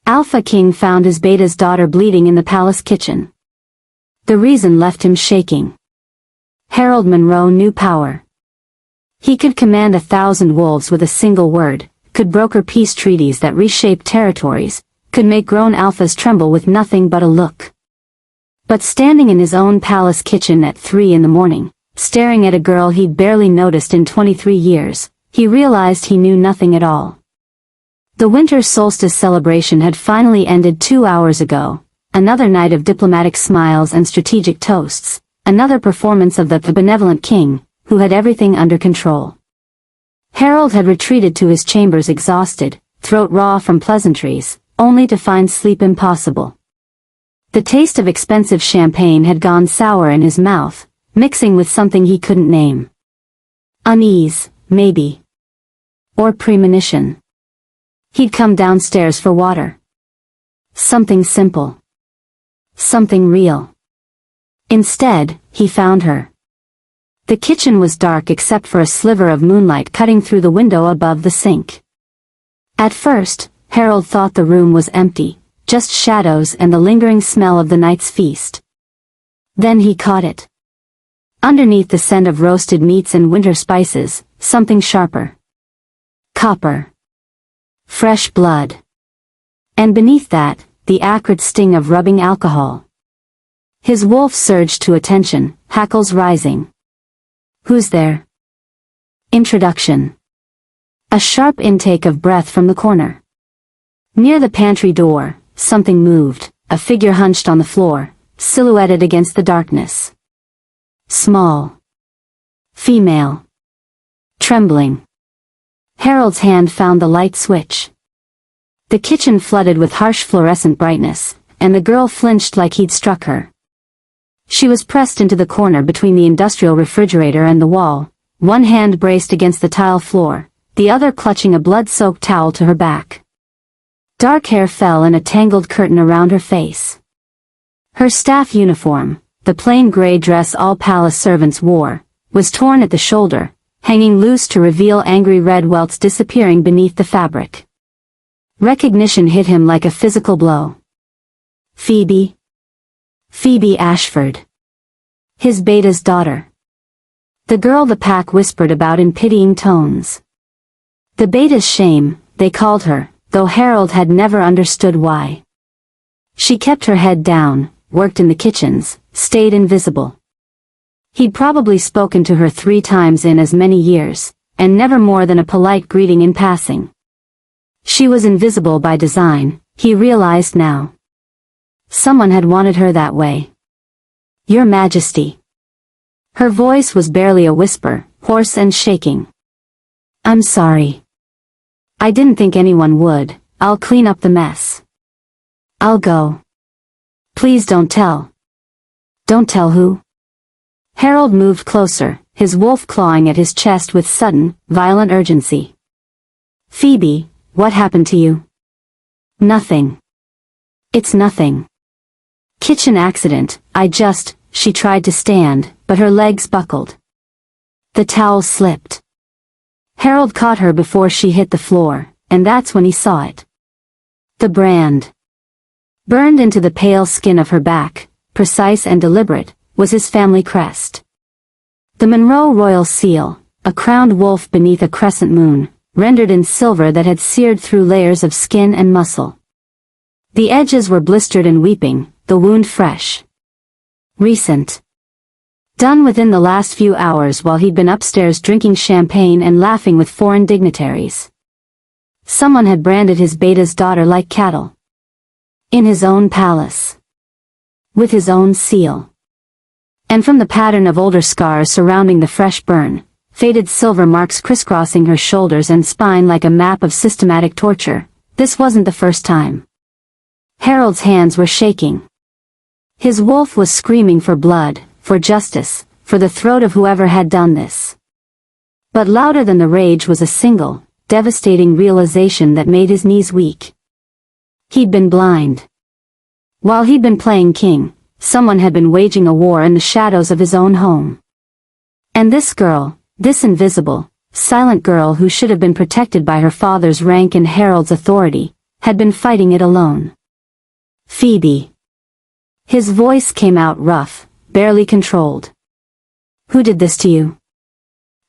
Alpha King found his beta's daughter bleeding in the palace kitchen. The reason left him shaking. Harold Monroe knew power. He could command 1,000 wolves with a single word, could broker peace treaties that reshaped territories, could make grown alphas tremble with nothing but a look. But standing in his own palace kitchen at 3 in the morning, staring at a girl he'd barely noticed in 23 years, he realized he knew nothing at all. The winter solstice celebration had finally ended 2 hours ago, another night of diplomatic smiles and strategic toasts, another performance of the benevolent king, who had everything under control. Harold had retreated to his chambers exhausted, throat raw from pleasantries, only to find sleep impossible. The taste of expensive champagne had gone sour in his mouth, mixing with something he couldn't name. Unease, maybe. Or premonition. He'd come downstairs for water. Something simple. Something real. Instead, he found her. The kitchen was dark except for a sliver of moonlight cutting through the window above the sink. At first, Harold thought the room was empty, just shadows and the lingering smell of the night's feast. Then he caught it. Underneath the scent of roasted meats and winter spices, something sharper. Copper. Fresh blood. And beneath that, the acrid sting of rubbing alcohol. His wolf surged to attention, hackles rising. Who's there? Introduction. A sharp intake of breath from the corner. Near the pantry door, something moved, a figure hunched on the floor, silhouetted against the darkness. Small. Female. Trembling. Harold's hand found the light switch. The kitchen flooded with harsh fluorescent brightness, and the girl flinched like he'd struck her. She was pressed into the corner between the industrial refrigerator and the wall, one hand braced against the tile floor, the other clutching a blood-soaked towel to her back. Dark hair fell in a tangled curtain around her face. Her staff uniform, the plain gray dress all palace servants wore, was torn at the shoulder, hanging loose to reveal angry red welts disappearing beneath the fabric. Recognition hit him like a physical blow. Phoebe. Phoebe Ashford. His beta's daughter. The girl the pack whispered about in pitying tones. The beta's shame, they called her, though Harold had never understood why. She kept her head down, worked in the kitchens, stayed invisible. He'd probably spoken to her 3 times in as many years, and never more than a polite greeting in passing. She was invisible by design, he realized now. Someone had wanted her that way. Your Majesty. Her voice was barely a whisper, hoarse and shaking. I'm sorry. I didn't think anyone would. I'll clean up the mess. I'll go. Please don't tell. Don't tell who? Harold moved closer, his wolf clawing at his chest with sudden, violent urgency. Phoebe, what happened to you? Nothing. It's nothing. Kitchen accident, she tried to stand, but her legs buckled. The towel slipped. Harold caught her before she hit the floor, and that's when he saw it. The brand. Burned into the pale skin of her back, precise and deliberate, was his family crest. The Monroe royal seal, a crowned wolf beneath a crescent moon, rendered in silver that had seared through layers of skin and muscle. The edges were blistered and weeping, the wound fresh. Recent. Done within the last few hours while he'd been upstairs drinking champagne and laughing with foreign dignitaries. Someone had branded his beta's daughter like cattle. In his own palace. With his own seal. And from the pattern of older scars surrounding the fresh burn, faded silver marks crisscrossing her shoulders and spine like a map of systematic torture, this wasn't the first time. Harold's hands were shaking. His wolf was screaming for blood, for justice, for the throat of whoever had done this. But louder than the rage was a single, devastating realization that made his knees weak. He'd been blind. While he'd been playing king, someone had been waging a war in the shadows of his own home. And this girl, this invisible, silent girl who should have been protected by her father's rank and Harold's authority, had been fighting it alone. Phoebe. His voice came out rough, barely controlled. Who did this to you?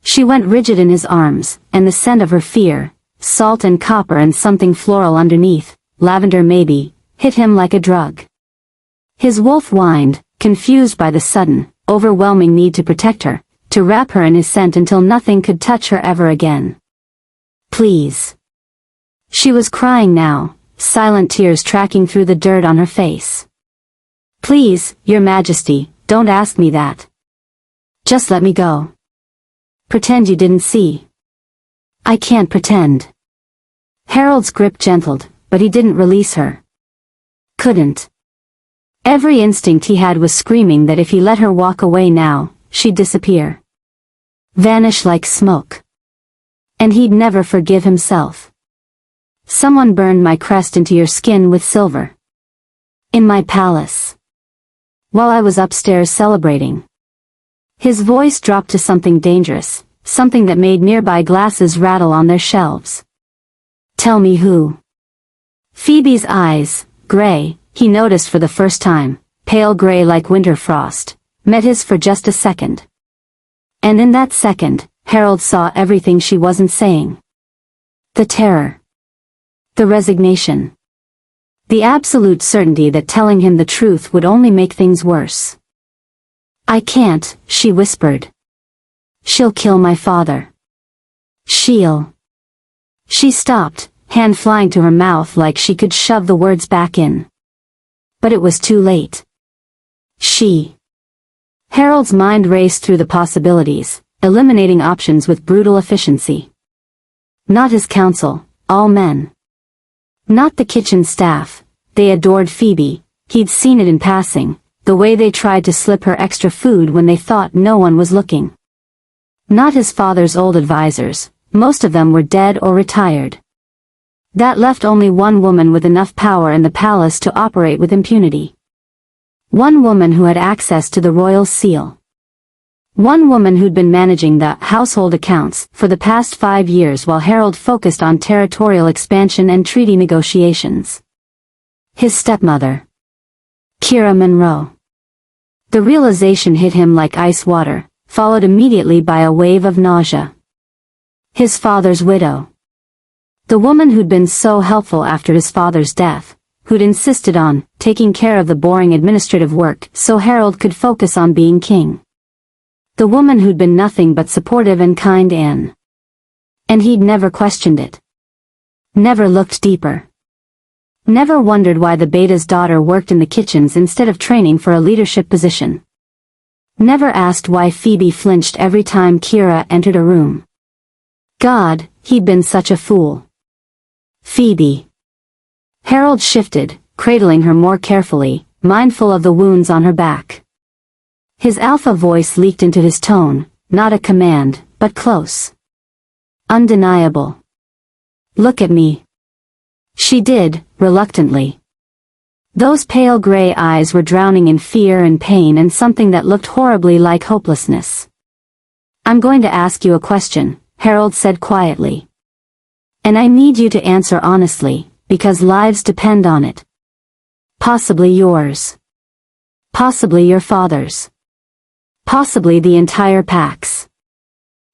She went rigid in his arms, and the scent of her fear, salt and copper and something floral underneath, lavender maybe, hit him like a drug. His wolf whined, confused by the sudden, overwhelming need to protect her, to wrap her in his scent until nothing could touch her ever again. Please. She was crying now, silent tears tracking through the dirt on her face. Please, Your Majesty, don't ask me that. Just let me go. Pretend you didn't see. I can't pretend. Harold's grip gentled, but he didn't release her. Couldn't. Every instinct he had was screaming that if he let her walk away now, she'd disappear. Vanish like smoke. And he'd never forgive himself. Someone burned my crest into your skin with silver. In my palace. While I was upstairs celebrating. His voice dropped to something dangerous, something that made nearby glasses rattle on their shelves. Tell me who. Phoebe's eyes, gray, he noticed for the first time, pale gray like winter frost, met his for just a second. And in that second, Harold saw everything she wasn't saying. The terror. The resignation. The absolute certainty that telling him the truth would only make things worse. I can't, she whispered. She'll kill my father. She'll. She stopped, hand flying to her mouth like she could shove the words back in. But it was too late. She. Harold's mind raced through the possibilities, eliminating options with brutal efficiency. Not his council, all men. Not the kitchen staff, they adored Phoebe, he'd seen it in passing, the way they tried to slip her extra food when they thought no one was looking. Not his father's old advisors, most of them were dead or retired. That left only one woman with enough power in the palace to operate with impunity. One woman who had access to the royal seal. One woman who'd been managing the household accounts for the past 5 years while Harold focused on territorial expansion and treaty negotiations. His stepmother. Kira Monroe. The realization hit him like ice water, followed immediately by a wave of nausea. His father's widow. The woman who'd been so helpful after his father's death, who'd insisted on taking care of the boring administrative work so Harold could focus on being king. The woman who'd been nothing but supportive and kind and he'd never questioned it. Never looked deeper. Never wondered why the beta's daughter worked in the kitchens instead of training for a leadership position. Never asked why Phoebe flinched every time Kira entered a room. God, he'd been such a fool. Phoebe. Harold shifted, cradling her more carefully, mindful of the wounds on her back. His alpha voice leaked into his tone, not a command, but close. Undeniable. Look at me. She did, reluctantly. Those pale gray eyes were drowning in fear and pain and something that looked horribly like hopelessness. I'm going to ask you a question, Harold said quietly. And I need you to answer honestly, because lives depend on it. Possibly yours. Possibly your father's. Possibly the entire pack's.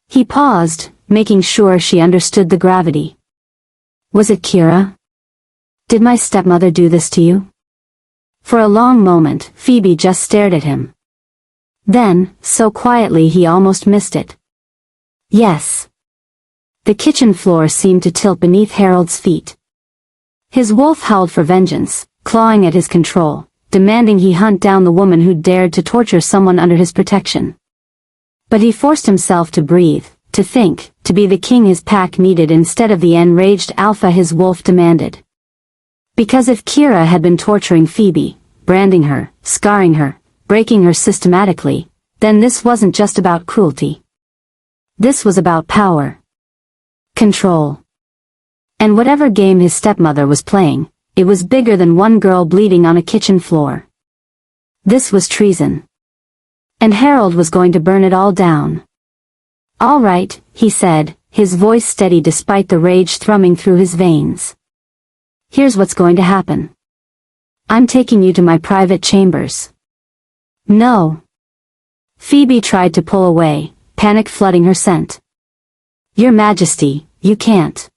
He paused, making sure she understood the gravity. Was it Kira? Did my stepmother do this to you? For a long moment, Phoebe just stared at him. Then, so quietly he almost missed it. Yes. The kitchen floor seemed to tilt beneath Harold's feet. His wolf howled for vengeance, clawing at his control, demanding he hunt down the woman who dared to torture someone under his protection. But he forced himself to breathe, to think, to be the king his pack needed instead of the enraged alpha his wolf demanded. Because if Kira had been torturing Phoebe, branding her, scarring her, breaking her systematically, then this wasn't just about cruelty. This was about power. Control. And whatever game his stepmother was playing, it was bigger than one girl bleeding on a kitchen floor. This was treason. And Harold was going to burn it all down. All right, he said, his voice steady despite the rage thrumming through his veins. Here's what's going to happen. I'm taking you to my private chambers. No. Phoebe tried to pull away, panic flooding her scent. Your Majesty, you can't.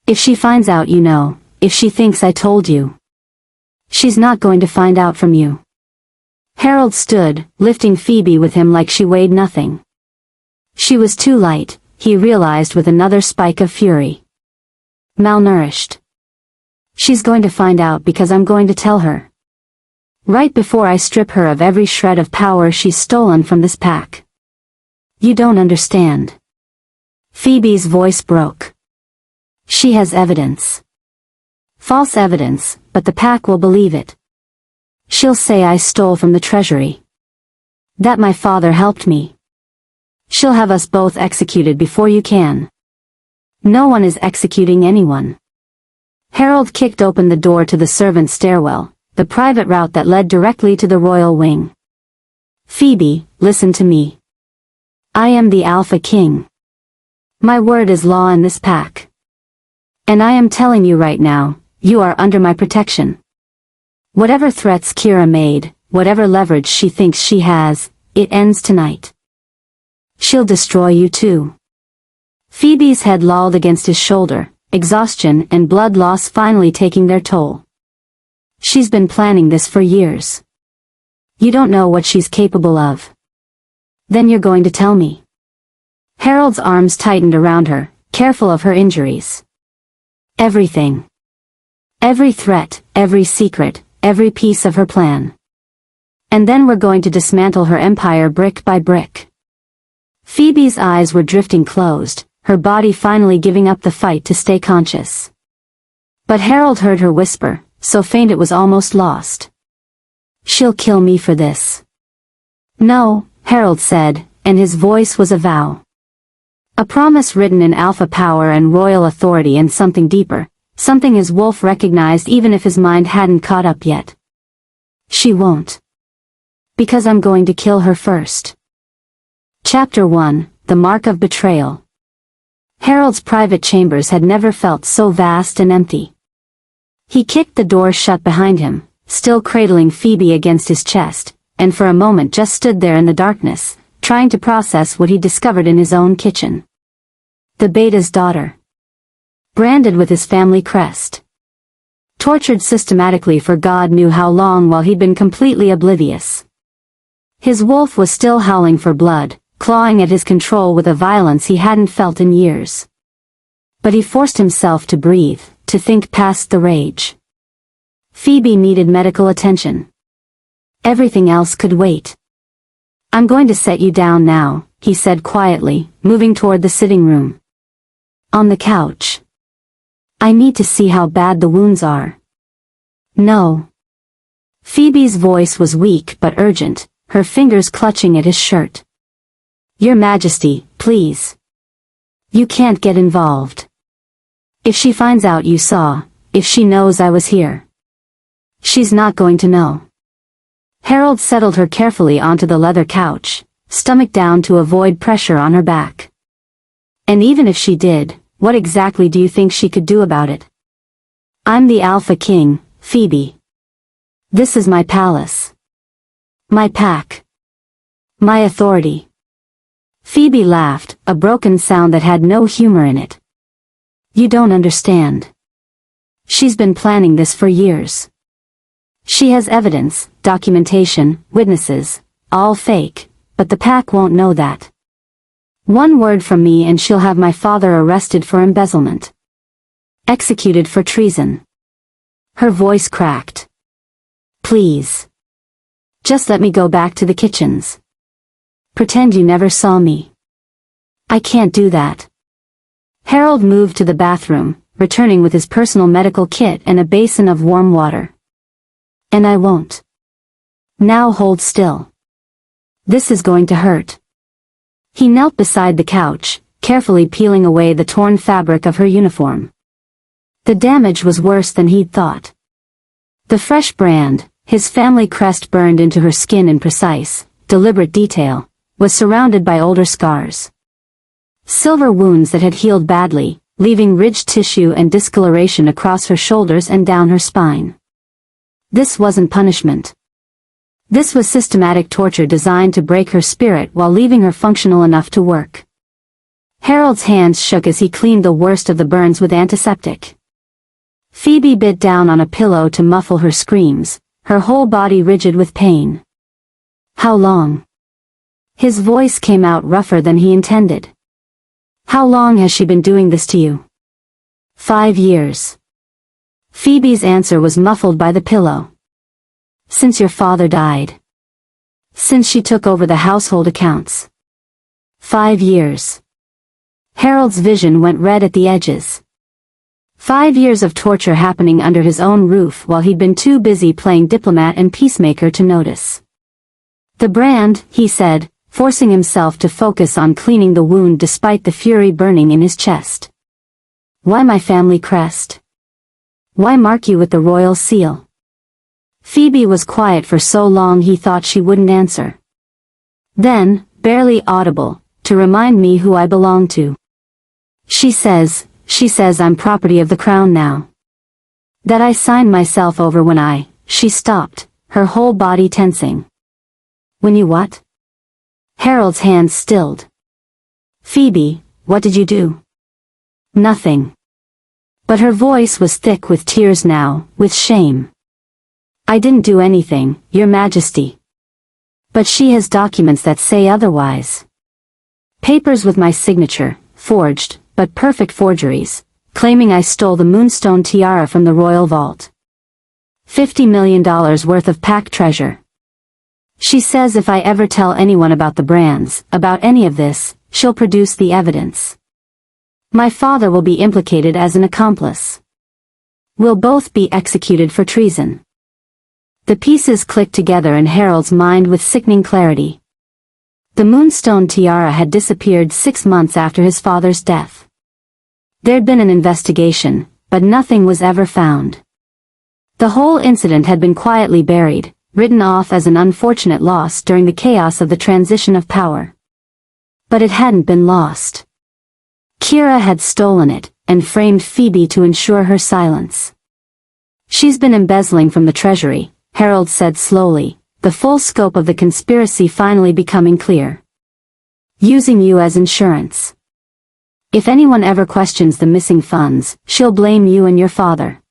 If she finds out, you know, if she thinks I told you. She's not going to find out from you. Harold stood, lifting Phoebe with him like she weighed nothing. She was too light, he realized with another spike of fury. Malnourished. She's going to find out because I'm going to tell her. Right before I strip her of every shred of power she's stolen from this pack. You don't understand. Phoebe's voice broke. She has evidence. False evidence, but the pack will believe it. She'll say I stole from the treasury. That my father helped me. She'll have us both executed before you can. No one is executing anyone. Harold kicked open the door to the servants' stairwell, the private route that led directly to the royal wing. Phoebe, listen to me. I am the Alpha King. My word is law in this pack. And I am telling you right now, you are under my protection. Whatever threats Kira made, whatever leverage she thinks she has, it ends tonight. She'll destroy you too. Phoebe's head lolled against his shoulder, exhaustion and blood loss finally taking their toll. She's been planning this for years. You don't know what she's capable of. Then you're going to tell me. Harold's arms tightened around her, careful of her injuries. Everything. Every threat, every secret, every piece of her plan. And then we're going to dismantle her empire brick by brick. Phoebe's eyes were drifting closed, her body finally giving up the fight to stay conscious. But Harold heard her whisper, so faint it was almost lost. She'll kill me for this. No, Harold said, and his voice was a vow. A promise written in alpha power and royal authority, and something deeper, something his wolf recognized even if his mind hadn't caught up yet. She won't. Because I'm going to kill her first. Chapter 1, The Mark of Betrayal. Harold's private chambers had never felt so vast and empty. He kicked the door shut behind him, still cradling Phoebe against his chest, and for a moment just stood there in the darkness, trying to process what he discovered in his own kitchen. The Beta's daughter. Branded with his family crest. Tortured systematically for God knew how long while he'd been completely oblivious. His wolf was still howling for blood, clawing at his control with a violence he hadn't felt in years. But he forced himself to breathe, to think past the rage. Phoebe needed medical attention. Everything else could wait. I'm going to set you down now, he said quietly, moving toward the sitting room. On the couch. I need to see how bad the wounds are. No. Phoebe's voice was weak but urgent, her fingers clutching at his shirt. Your Majesty, please. You can't get involved. If she finds out you saw, if she knows I was here. She's not going to know. Harold settled her carefully onto the leather couch, stomach down to avoid pressure on her back. And even if she did, what exactly do you think she could do about it? I'm the Alpha King, Phoebe. This is my palace. My pack. My authority. Phoebe laughed, a broken sound that had no humor in it. You don't understand. She's been planning this for years. She has evidence, documentation, witnesses, all fake, but the pack won't know that. One word from me and she'll have my father arrested for embezzlement. Executed for treason. Her voice cracked. Please. Just let me go back to the kitchens. Pretend you never saw me. I can't do that. Harold moved to the bathroom, returning with his personal medical kit and a basin of warm water. And I won't. Now hold still. This is going to hurt. He knelt beside the couch, carefully peeling away the torn fabric of her uniform. The damage was worse than he'd thought. The fresh brand, his family crest burned into her skin in precise, deliberate detail, was surrounded by older scars. Silver wounds that had healed badly, leaving ridged tissue and discoloration across her shoulders and down her spine. This wasn't punishment. This was systematic torture designed to break her spirit while leaving her functional enough to work. Harold's hands shook as he cleaned the worst of the burns with antiseptic. Phoebe bit down on a pillow to muffle her screams, her whole body rigid with pain. How long? His voice came out rougher than he intended. How long has she been doing this to you? 5 years. Phoebe's answer was muffled by the pillow. Since your father died. Since she took over the household accounts. 5 years. Harold's vision went red at the edges. 5 years of torture happening under his own roof while he'd been too busy playing diplomat and peacemaker to notice. The brand, he said, forcing himself to focus on cleaning the wound despite the fury burning in his chest. Why my family crest? Why mark you with the royal seal? Phoebe was quiet for so long he thought she wouldn't answer. Then, barely audible, to remind me who I belong to. She says I'm property of the crown now. That I signed myself over when she stopped, her whole body tensing. When you what? Harold's hands stilled. Phoebe, what did you do? Nothing. But her voice was thick with tears now, with shame. I didn't do anything, Your Majesty. But she has documents that say otherwise. Papers with my signature, forged, but perfect forgeries, claiming I stole the moonstone tiara from the royal vault. $50 million worth of packed treasure. She says if I ever tell anyone about the brands, about any of this, she'll produce the evidence. My father will be implicated as an accomplice. We'll both be executed for treason. The pieces clicked together in Harold's mind with sickening clarity. The moonstone tiara had disappeared 6 months after his father's death. There'd been an investigation, but nothing was ever found. The whole incident had been quietly buried, written off as an unfortunate loss during the chaos of the transition of power. But it hadn't been lost. Kira had stolen it, and framed Phoebe to ensure her silence. She's been embezzling from the treasury, Harold said slowly, the full scope of the conspiracy finally becoming clear. Using you as insurance. If anyone ever questions the missing funds, she'll blame you and your father.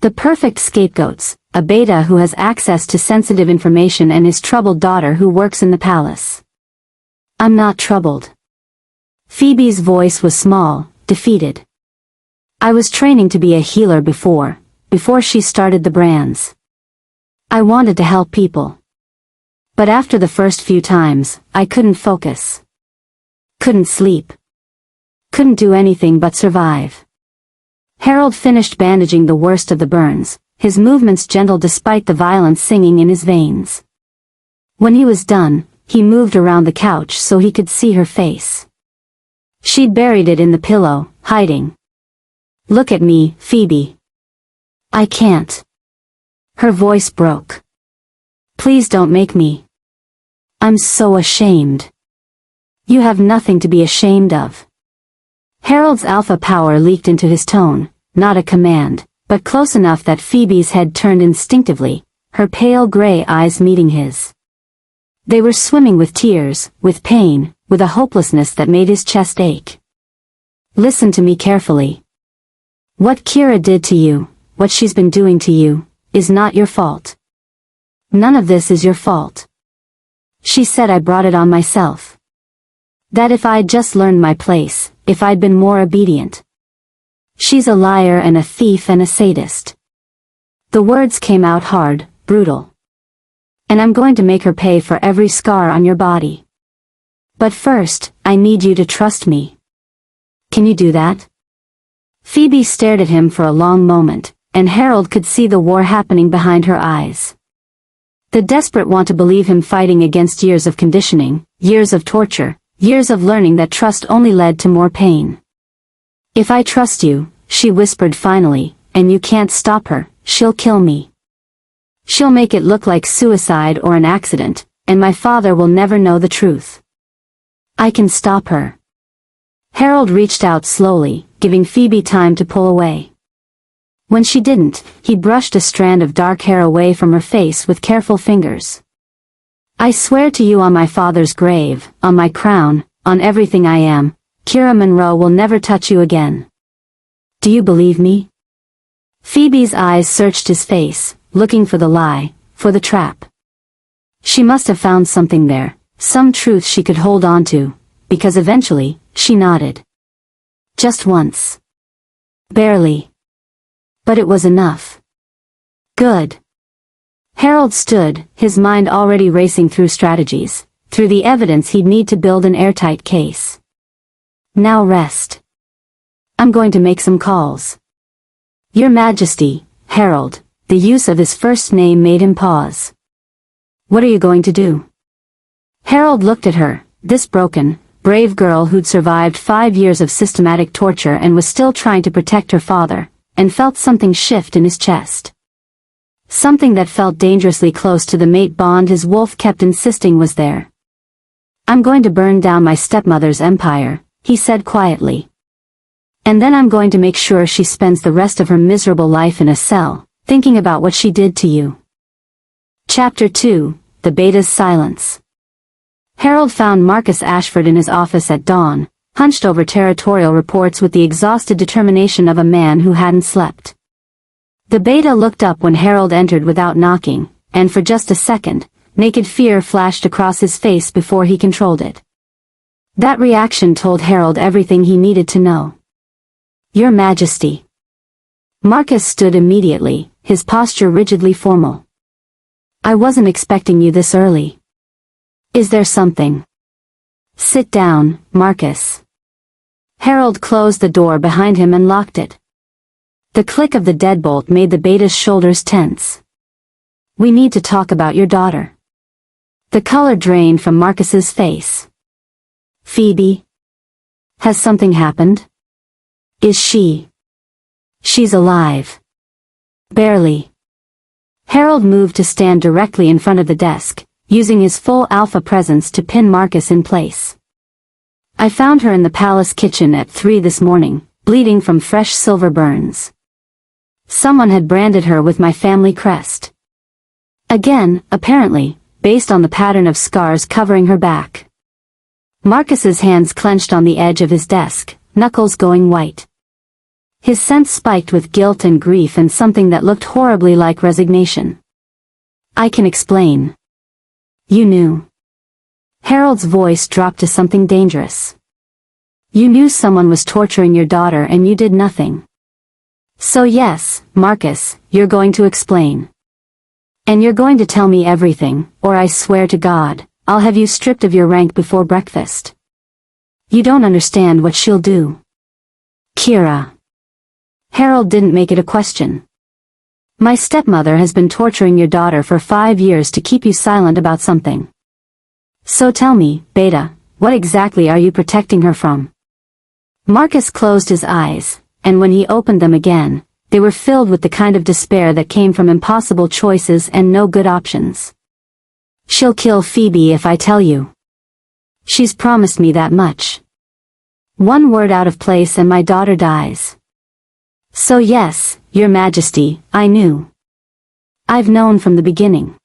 The perfect scapegoats, a beta who has access to sensitive information and his troubled daughter who works in the palace. I'm not troubled. Phoebe's voice was small, defeated. I was training to be a healer before she started the brands. I wanted to help people. But after the first few times, I couldn't focus. Couldn't sleep. Couldn't do anything but survive. Harold finished bandaging the worst of the burns, his movements gentle despite the violence singing in his veins. When he was done, he moved around the couch so he could see her face. She'd buried it in the pillow, hiding. Look at me, Phoebe. I can't. Her voice broke. Please don't make me. I'm so ashamed. You have nothing to be ashamed of. Harold's alpha power leaked into his tone, not a command, but close enough that Phoebe's head turned instinctively, her pale gray eyes meeting his. They were swimming with tears, with pain, with a hopelessness that made his chest ache. Listen to me carefully. What Kira did to you, what she's been doing to you, is not your fault. None of this is your fault. She said I brought it on myself. That if I'd just learned my place, if I'd been more obedient. She's a liar and a thief and a sadist. The words came out hard, brutal. And I'm going to make her pay for every scar on your body. But first, I need you to trust me. Can you do that? Phoebe stared at him for a long moment, and Harold could see the war happening behind her eyes. The desperate want to believe him fighting against years of conditioning, years of torture, years of learning that trust only led to more pain. If I trust you, she whispered finally, and you can't stop her, she'll kill me. She'll make it look like suicide or an accident, and my father will never know the truth. I can stop her. Harold reached out slowly, giving Phoebe time to pull away. When she didn't, he brushed a strand of dark hair away from her face with careful fingers. "I swear to you on my father's grave, on my crown, on everything I am, Kira Monroe will never touch you again. Do you believe me?" Phoebe's eyes searched his face, looking for the lie, for the trap. She must have found something there, some truth she could hold on to, because eventually, she nodded. Just once. Barely. But it was enough. Good. Harold stood, his mind already racing through strategies, through the evidence he'd need to build an airtight case. Now rest. I'm going to make some calls. Your Majesty, Harold, the use of his first name made him pause. What are you going to do? Harold looked at her, this broken, brave girl who'd survived 5 years of systematic torture and was still trying to protect her father, and felt something shift in his chest. Something that felt dangerously close to the mate bond his wolf kept insisting was there. I'm going to burn down my stepmother's empire, he said quietly. And then I'm going to make sure she spends the rest of her miserable life in a cell, thinking about what she did to you. Chapter 2, The Beta's Silence. Harold found Marcus Ashford in his office at dawn, hunched over territorial reports with the exhausted determination of a man who hadn't slept. The Beta looked up when Harold entered without knocking, and for just a second, naked fear flashed across his face before he controlled it. That reaction told Harold everything he needed to know. Your Majesty. Marcus stood immediately, his posture rigidly formal. I wasn't expecting you this early. Is there something? Sit down, Marcus. Harold closed the door behind him and locked it. The click of the deadbolt made the Beta's shoulders tense. We need to talk about your daughter. The color drained from Marcus's face. Phoebe? Has something happened? Is she? She's alive. Barely. Harold moved to stand directly in front of the desk, using his full alpha presence to pin Marcus in place. I found her in the palace kitchen at 3 this morning, bleeding from fresh silver burns. Someone had branded her with my family crest. Again, apparently, based on the pattern of scars covering her back. Marcus's hands clenched on the edge of his desk, knuckles going white. His sense spiked with guilt and grief and something that looked horribly like resignation. I can explain. You knew. Harold's voice dropped to something dangerous. You knew someone was torturing your daughter and you did nothing. So yes, Marcus, you're going to explain. And you're going to tell me everything, or I swear to God, I'll have you stripped of your rank before breakfast. You don't understand what she'll do. Kira. Harold didn't make it a question. My stepmother has been torturing your daughter for 5 years to keep you silent about something. So tell me, Beta, what exactly are you protecting her from? Marcus closed his eyes, and when he opened them again, they were filled with the kind of despair that came from impossible choices and no good options. She'll kill Phoebe if I tell you. She's promised me that much. One word out of place and my daughter dies. So yes, Your Majesty, I knew. I've known from the beginning.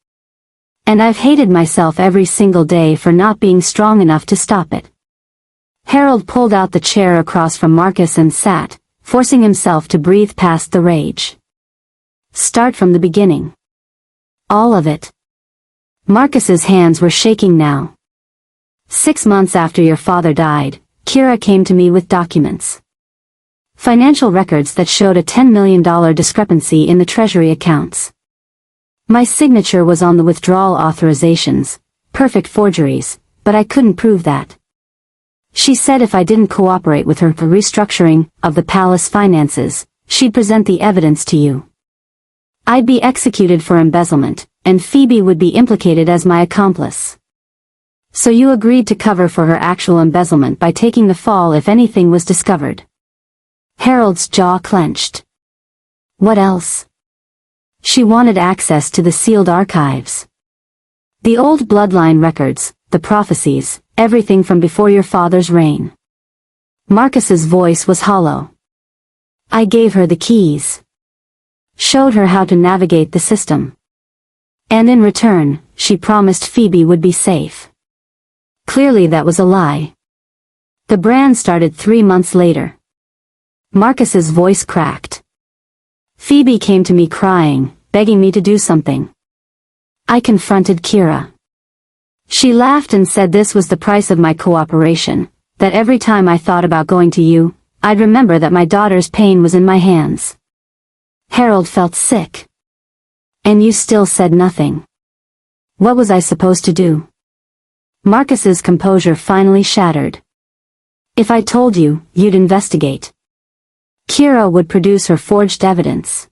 And I've hated myself every single day for not being strong enough to stop it. Harold pulled out the chair across from Marcus and sat, forcing himself to breathe past the rage. Start from the beginning. All of it. Marcus's hands were shaking now. 6 months after your father died, Kira came to me with documents. Financial records that showed a $10 million discrepancy in the treasury accounts. My signature was on the withdrawal authorizations, perfect forgeries, but I couldn't prove that. She said if I didn't cooperate with her for restructuring of the palace finances, she'd present the evidence to you. I'd be executed for embezzlement, and Phoebe would be implicated as my accomplice. So you agreed to cover for her actual embezzlement by taking the fall if anything was discovered. Harold's jaw clenched. What else? She wanted access to the sealed archives. The old bloodline records, the prophecies, everything from before your father's reign. Marcus's voice was hollow. I gave her the keys. Showed her how to navigate the system. And in return, she promised Phoebe would be safe. Clearly that was a lie. The brand started 3 months later. Marcus's voice cracked. Phoebe came to me crying, begging me to do something. I confronted Kira. She laughed and said this was the price of my cooperation, that every time I thought about going to you, I'd remember that my daughter's pain was in my hands. Harold felt sick. And you still said nothing. What was I supposed to do? Marcus's composure finally shattered. If I told you, you'd investigate. Kira would produce her forged evidence.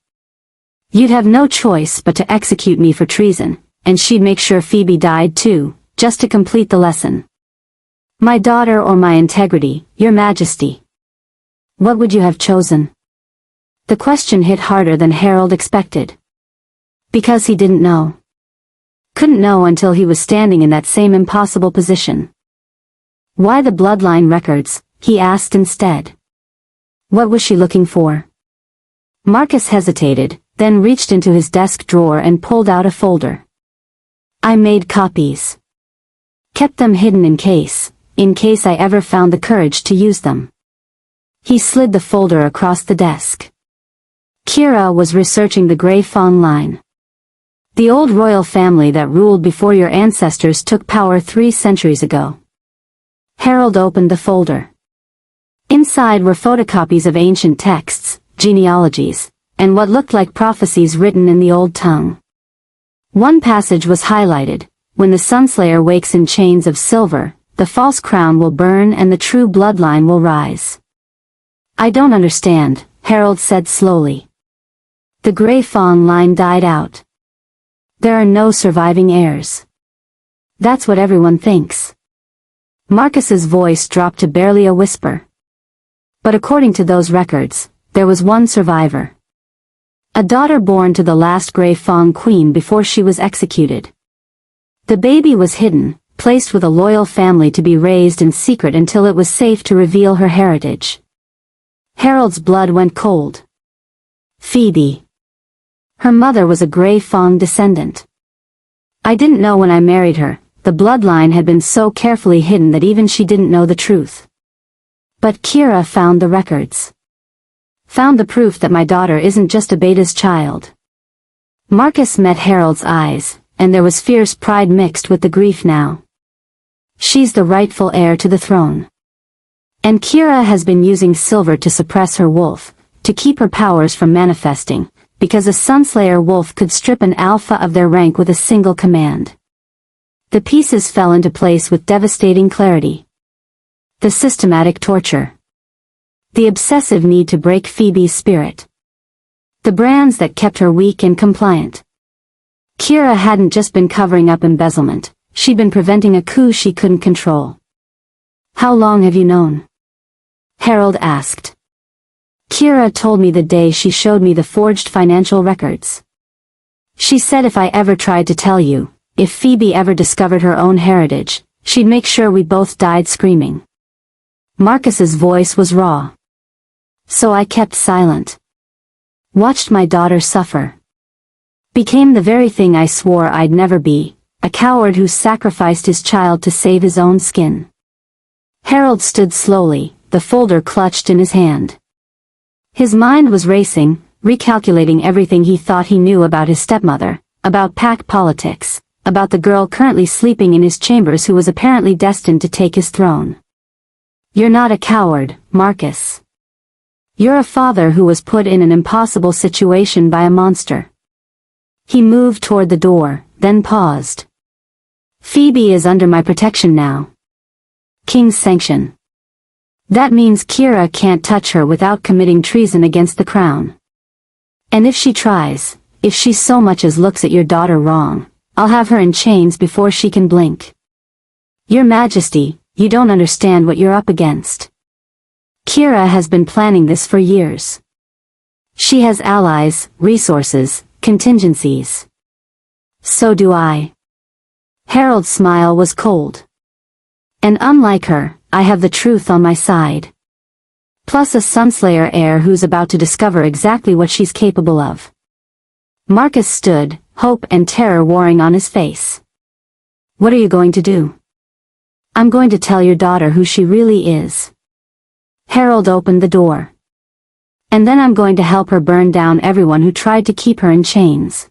You'd have no choice but to execute me for treason, and she'd make sure Phoebe died too, just to complete the lesson. My daughter or my integrity, Your Majesty. What would you have chosen? The question hit harder than Harold expected. Because he didn't know. Couldn't know until he was standing in that same impossible position. Why the bloodline records? He asked instead. What was she looking for? Marcus hesitated, then reached into his desk drawer and pulled out a folder. I made copies. Kept them hidden in case I ever found the courage to use them. He slid the folder across the desk. Kira was researching the Grey Fawn line. The old royal family that ruled before your ancestors took power 3 centuries ago. Harold opened the folder. Inside were photocopies of ancient texts, genealogies, and what looked like prophecies written in the old tongue. One passage was highlighted: when the Sunslayer wakes in chains of silver, the false crown will burn and the true bloodline will rise. I don't understand, Harold said slowly. The Grey Fawn line died out. There are no surviving heirs. That's what everyone thinks. Marcus's voice dropped to barely a whisper. But according to those records, there was one survivor. A daughter born to the last Grey Fawn queen before she was executed. The baby was hidden, placed with a loyal family to be raised in secret until it was safe to reveal her heritage. Harold's blood went cold. Phoebe. Her mother was a Grey Fawn descendant. I didn't know when I married her, the bloodline had been so carefully hidden that even she didn't know the truth. But Kira found the records. Found the proof that my daughter isn't just a Beta's child. Marcus met Harold's eyes, and there was fierce pride mixed with the grief now. She's the rightful heir to the throne. And Kira has been using silver to suppress her wolf, to keep her powers from manifesting, because a Sunslayer wolf could strip an alpha of their rank with a single command. The pieces fell into place with devastating clarity. The systematic torture. The obsessive need to break Phoebe's spirit. The brands that kept her weak and compliant. Kira hadn't just been covering up embezzlement, she'd been preventing a coup she couldn't control. How long have you known? Harold asked. Kira told me the day she showed me the forged financial records. She said if I ever tried to tell you, if Phoebe ever discovered her own heritage, she'd make sure we both died screaming. Marcus's voice was raw. So I kept silent. Watched my daughter suffer. Became the very thing I swore I'd never be, a coward who sacrificed his child to save his own skin. Harold stood slowly, the folder clutched in his hand. His mind was racing, recalculating everything he thought he knew about his stepmother, about pack politics, about the girl currently sleeping in his chambers who was apparently destined to take his throne. You're not a coward, Marcus. You're a father who was put in an impossible situation by a monster. He moved toward the door, then paused. Phoebe is under my protection now. King's sanction. That means Kira can't touch her without committing treason against the crown. And if she tries, if she so much as looks at your daughter wrong, I'll have her in chains before she can blink. Your Majesty, you don't understand what you're up against. Kira has been planning this for years. She has allies, resources, contingencies. So do I. Harold's smile was cold. And unlike her, I have the truth on my side. Plus a Sunslayer heir who's about to discover exactly what she's capable of. Marcus stood, hope and terror warring on his face. What are you going to do? I'm going to tell your daughter who she really is. Harold opened the door. And then I'm going to help her burn down everyone who tried to keep her in chains.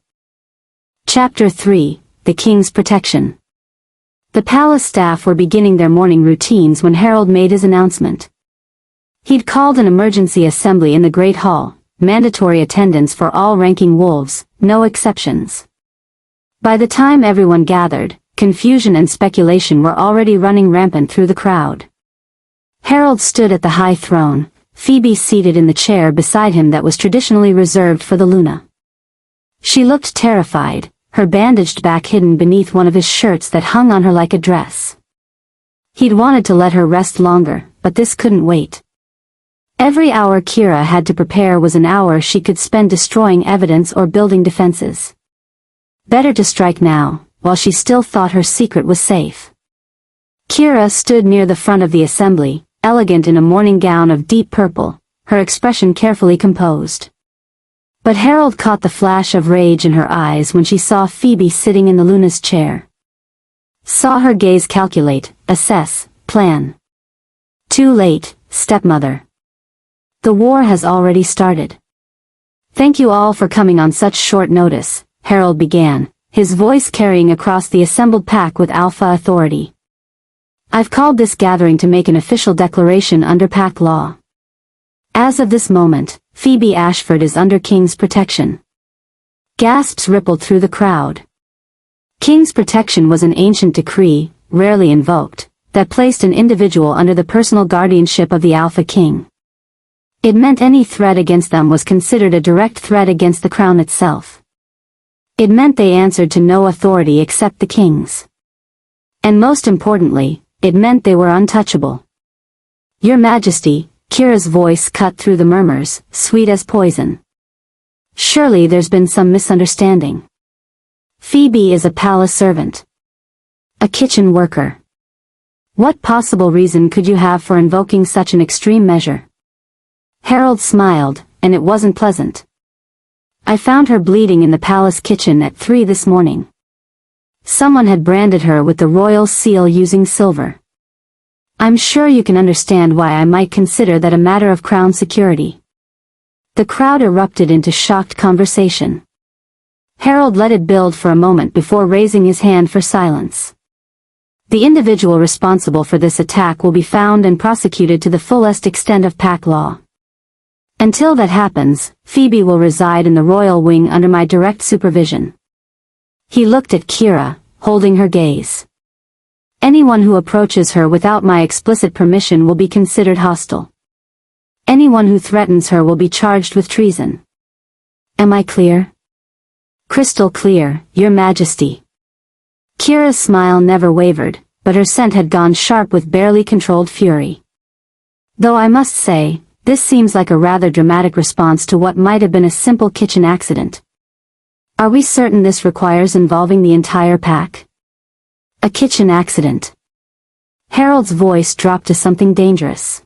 Chapter 3, The King's Protection. The palace staff were beginning their morning routines when Harold made his announcement. He'd called an emergency assembly in the Great Hall, mandatory attendance for all ranking wolves, no exceptions. By the time everyone gathered, confusion and speculation were already running rampant through the crowd. Harold stood at the high throne, Phoebe seated in the chair beside him that was traditionally reserved for the Luna. She looked terrified, her bandaged back hidden beneath one of his shirts that hung on her like a dress. He'd wanted to let her rest longer, but this couldn't wait. Every hour Kira had to prepare was an hour she could spend destroying evidence or building defenses. Better to strike now, while she still thought her secret was safe. Kira stood near the front of the assembly, elegant in a morning gown of deep purple, her expression carefully composed. But Harold caught the flash of rage in her eyes when she saw Phoebe sitting in the Luna's chair. Saw her gaze calculate, assess, plan. Too late, stepmother. The war has already started. Thank you all for coming on such short notice, Harold began, his voice carrying across the assembled pack with alpha authority. I've called this gathering to make an official declaration under pack law. As of this moment, Phoebe Ashford is under King's protection. Gasps rippled through the crowd. King's protection was an ancient decree, rarely invoked, that placed an individual under the personal guardianship of the Alpha King. It meant any threat against them was considered a direct threat against the crown itself. It meant they answered to no authority except the king's. And most importantly, it meant they were untouchable. Your Majesty, Kira's voice cut through the murmurs, sweet as poison. Surely there's been some misunderstanding. Phoebe is a palace servant. A kitchen worker. What possible reason could you have for invoking such an extreme measure? Harold smiled, and it wasn't pleasant. I found her bleeding in the palace kitchen at 3 this morning. Someone had branded her with the royal seal using silver. I'm sure you can understand why I might consider that a matter of crown security. The crowd erupted into shocked conversation. Harold let it build for a moment before raising his hand for silence. The individual responsible for this attack will be found and prosecuted to the fullest extent of pack law. Until that happens, Phoebe will reside in the royal wing under my direct supervision. He looked at Kira, holding her gaze. Anyone who approaches her without my explicit permission will be considered hostile. Anyone who threatens her will be charged with treason. Am I clear? Crystal clear, Your Majesty. Kira's smile never wavered, but her scent had gone sharp with barely controlled fury. Though I must say, this seems like a rather dramatic response to what might have been a simple kitchen accident. Are we certain this requires involving the entire pack? A kitchen accident. Harold's voice dropped to something dangerous.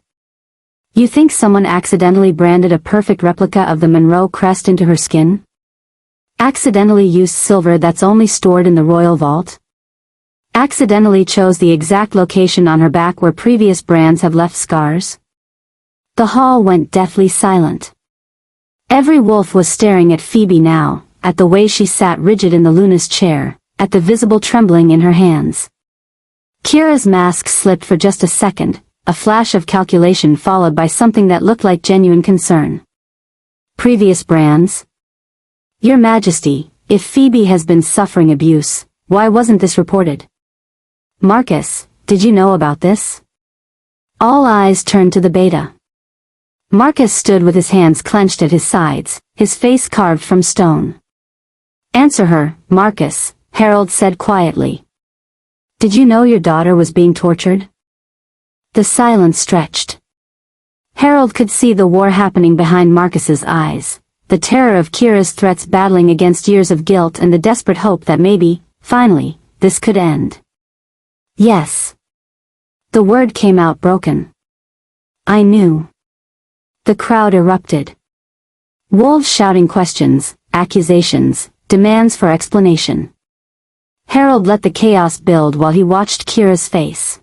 You think someone accidentally branded a perfect replica of the Monroe crest into her skin? Accidentally used silver that's only stored in the royal vault? Accidentally chose the exact location on her back where previous brands have left scars? The hall went deathly silent. Every wolf was staring at Phoebe now, at the way she sat rigid in the Luna's chair, at the visible trembling in her hands. Kira's mask slipped for just a second, a flash of calculation followed by something that looked like genuine concern. Previous brands? Your Majesty, if Phoebe has been suffering abuse, why wasn't this reported? Marcus, did you know about this? All eyes turned to the beta. Marcus stood with his hands clenched at his sides, his face carved from stone. Answer her, Marcus, Harold said quietly. Did you know your daughter was being tortured? The silence stretched. Harold could see the war happening behind Marcus's eyes, the terror of Kira's threats battling against years of guilt and the desperate hope that maybe, finally, this could end. Yes. The word came out broken. I knew. The crowd erupted. Wolves shouting questions, accusations, demands for explanation. Harold let the chaos build while he watched Kira's face.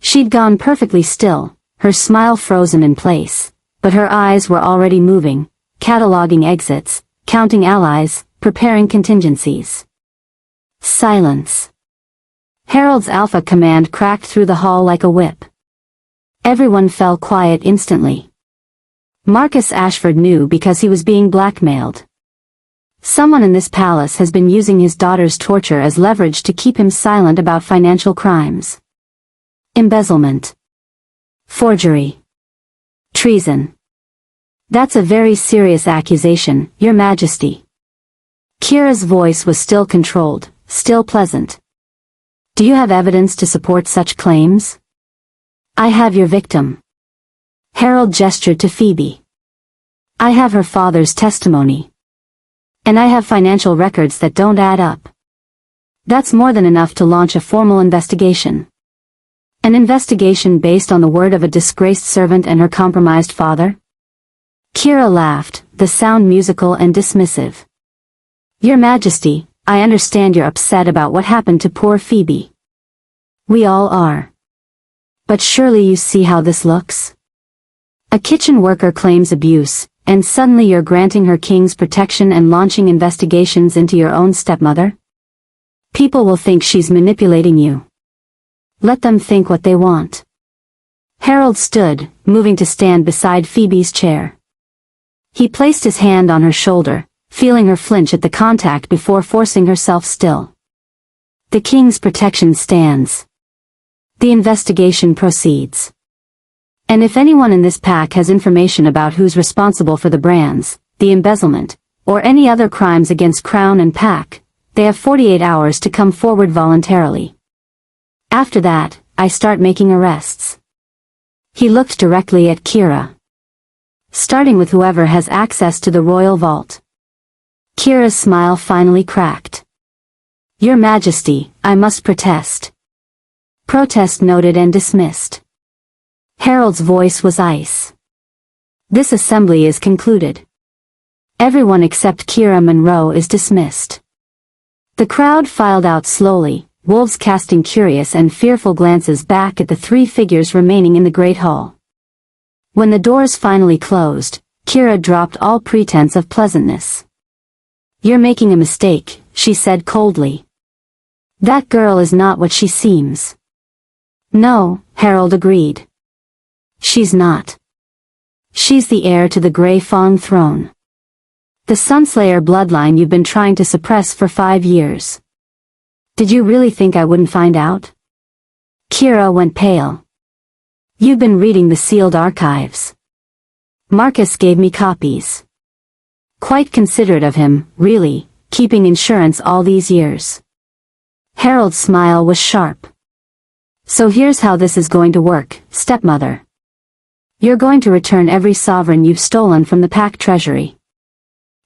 She'd gone perfectly still, her smile frozen in place, but her eyes were already moving, cataloging exits, counting allies, preparing contingencies. Silence. Harold's alpha command cracked through the hall like a whip. Everyone fell quiet instantly. Marcus Ashford knew because he was being blackmailed. Someone in this palace has been using his daughter's torture as leverage to keep him silent about financial crimes. Embezzlement. Forgery. Treason. That's a very serious accusation, Your Majesty. Kira's voice was still controlled, still pleasant. Do you have evidence to support such claims? I have your victim. Harold gestured to Phoebe. I have her father's testimony. And I have financial records that don't add up. That's more than enough to launch a formal investigation. An investigation based on the word of a disgraced servant and her compromised father? Kira laughed, the sound musical and dismissive. Your Majesty, I understand you're upset about what happened to poor Phoebe. We all are. But surely you see how this looks? A kitchen worker claims abuse, and suddenly you're granting her king's protection and launching investigations into your own stepmother? People will think she's manipulating you. Let them think what they want. Harold stood, moving to stand beside Phoebe's chair. He placed his hand on her shoulder, feeling her flinch at the contact before forcing herself still. The king's protection stands. The investigation proceeds. And if anyone in this pack has information about who's responsible for the brands, the embezzlement, or any other crimes against Crown and Pack, they have 48 hours to come forward voluntarily. After that, I start making arrests. He looked directly at Kira. Starting with whoever has access to the royal vault. Kira's smile finally cracked. Your Majesty, I must protest. Protest noted and dismissed. Harold's voice was ice. This assembly is concluded. Everyone except Kira Monroe is dismissed. The crowd filed out slowly, wolves casting curious and fearful glances back at the three figures remaining in the great hall. When the doors finally closed, Kira dropped all pretense of pleasantness. You're making a mistake, she said coldly. That girl is not what she seems. No, Harold agreed. She's not. She's the heir to the Grey Fong throne. The Sunslayer bloodline you've been trying to suppress for 5 years. Did you really think I wouldn't find out? Kira went pale. You've been reading the sealed archives. Marcus gave me copies. Quite considerate of him, really, keeping insurance all these years. Harold's smile was sharp. So here's how this is going to work, stepmother. You're going to return every sovereign you've stolen from the pack treasury.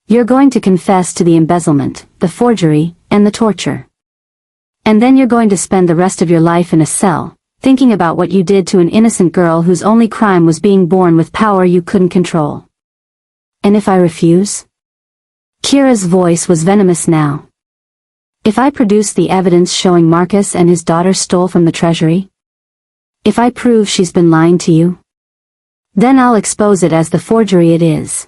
You're going to confess to the embezzlement, the forgery, and the torture. And then you're going to spend the rest of your life in a cell, thinking about what you did to an innocent girl whose only crime was being born with power you couldn't control. And if I refuse? Kira's voice was venomous now. If I produce the evidence showing Marcus and his daughter stole from the treasury? If I prove she's been lying to you? Then I'll expose it as the forgery it is.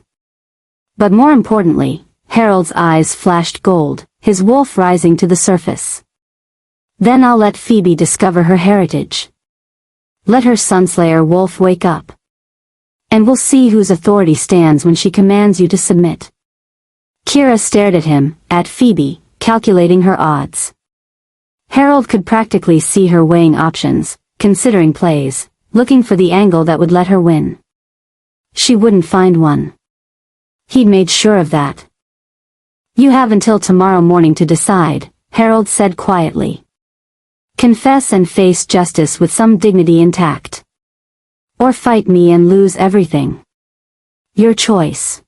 But more importantly, Harold's eyes flashed gold, his wolf rising to the surface. Then I'll let Phoebe discover her heritage. Let her Sunslayer wolf wake up. And we'll see whose authority stands when she commands you to submit. Kira stared at him, at Phoebe, calculating her odds. Harold could practically see her weighing options, considering plays, looking for the angle that would let her win. She wouldn't find one. He'd made sure of that. You have until tomorrow morning to decide, Harold said quietly. Confess and face justice with some dignity intact. Or fight me and lose everything. Your choice.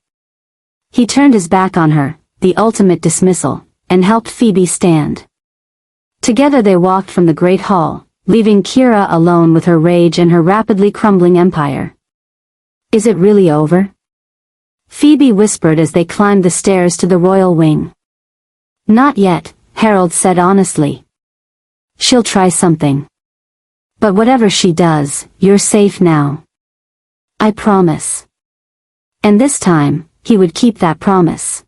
He turned his back on her, the ultimate dismissal, and helped Phoebe stand. Together they walked from the great hall, leaving Kira alone with her rage and her rapidly crumbling empire. Is it really over? Phoebe whispered as they climbed the stairs to the royal wing. Not yet, Harold said honestly. She'll try something. But whatever she does, you're safe now. I promise. And this time, he would keep that promise.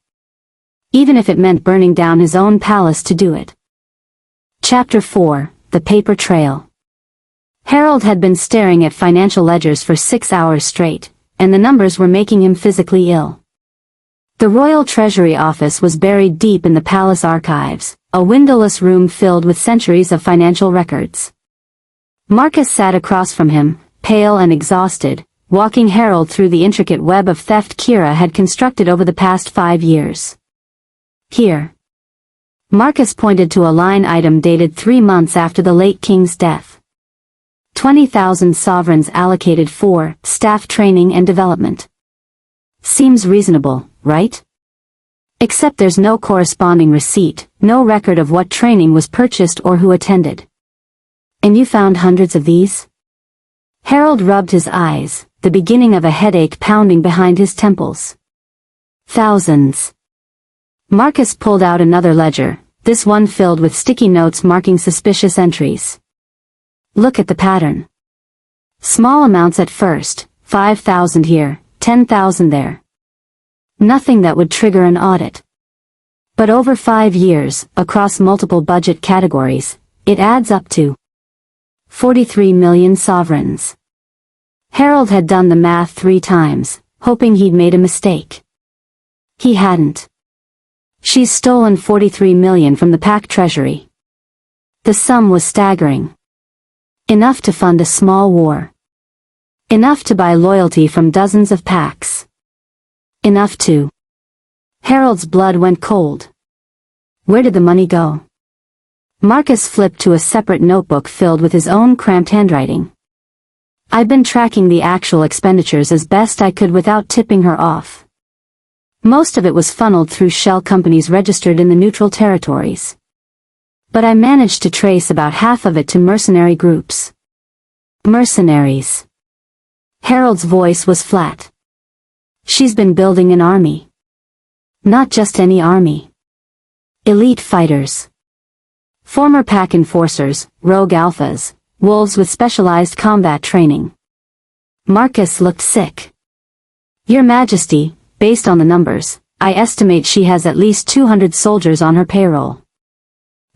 Even if it meant burning down his own palace to do it. Chapter 4, The Paper Trail. Harold had been staring at financial ledgers for 6 hours straight, and the numbers were making him physically ill. The Royal Treasury Office was buried deep in the palace archives, a windowless room filled with centuries of financial records. Marcus sat across from him, pale and exhausted, walking Harold through the intricate web of theft Kira had constructed over the past 5 years. Here. Marcus pointed to a line item dated 3 months after the late king's death. 20,000 sovereigns allocated for staff training and development. Seems reasonable, right? Except there's no corresponding receipt, no record of what training was purchased or who attended. And you found hundreds of these? Harold rubbed his eyes, the beginning of a headache pounding behind his temples. Thousands. Marcus pulled out another ledger, this one filled with sticky notes marking suspicious entries. Look at the pattern. Small amounts at first, 5,000 here, 10,000 there. Nothing that would trigger an audit. But over 5 years, across multiple budget categories, it adds up to 43 million sovereigns. Harold had done the math 3 times, hoping he'd made a mistake. He hadn't. She's stolen 43 million from the pack treasury. The sum was staggering. Enough to fund a small war. Enough to buy loyalty from dozens of packs. Enough to... Harold's blood went cold. Where did the money go? Marcus flipped to a separate notebook filled with his own cramped handwriting. I've been tracking the actual expenditures as best I could without tipping her off. Most of it was funneled through shell companies registered in the neutral territories. But I managed to trace about half of it to mercenary groups. Mercenaries. Harold's voice was flat. She's been building an army. Not just any army. Elite fighters. Former pack enforcers, rogue alphas, wolves with specialized combat training. Marcus looked sick. Your Majesty, based on the numbers, I estimate she has at least 200 soldiers on her payroll.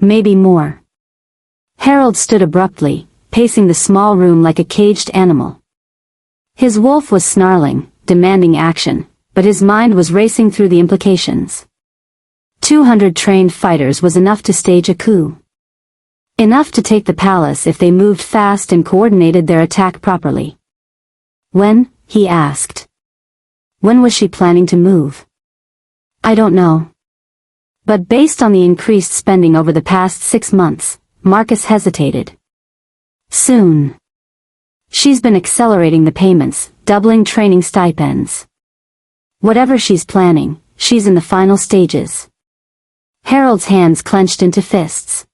Maybe more. Harold stood abruptly, pacing the small room like a caged animal. His wolf was snarling, demanding action, but his mind was racing through the implications. 200 trained fighters was enough to stage a coup. Enough to take the palace if they moved fast and coordinated their attack properly. When? He asked. When was she planning to move? I don't know. But based on the increased spending over the past 6 months, Marcus hesitated. Soon. She's been accelerating the payments, doubling training stipends. Whatever she's planning, she's in the final stages. Harold's hands clenched into fists.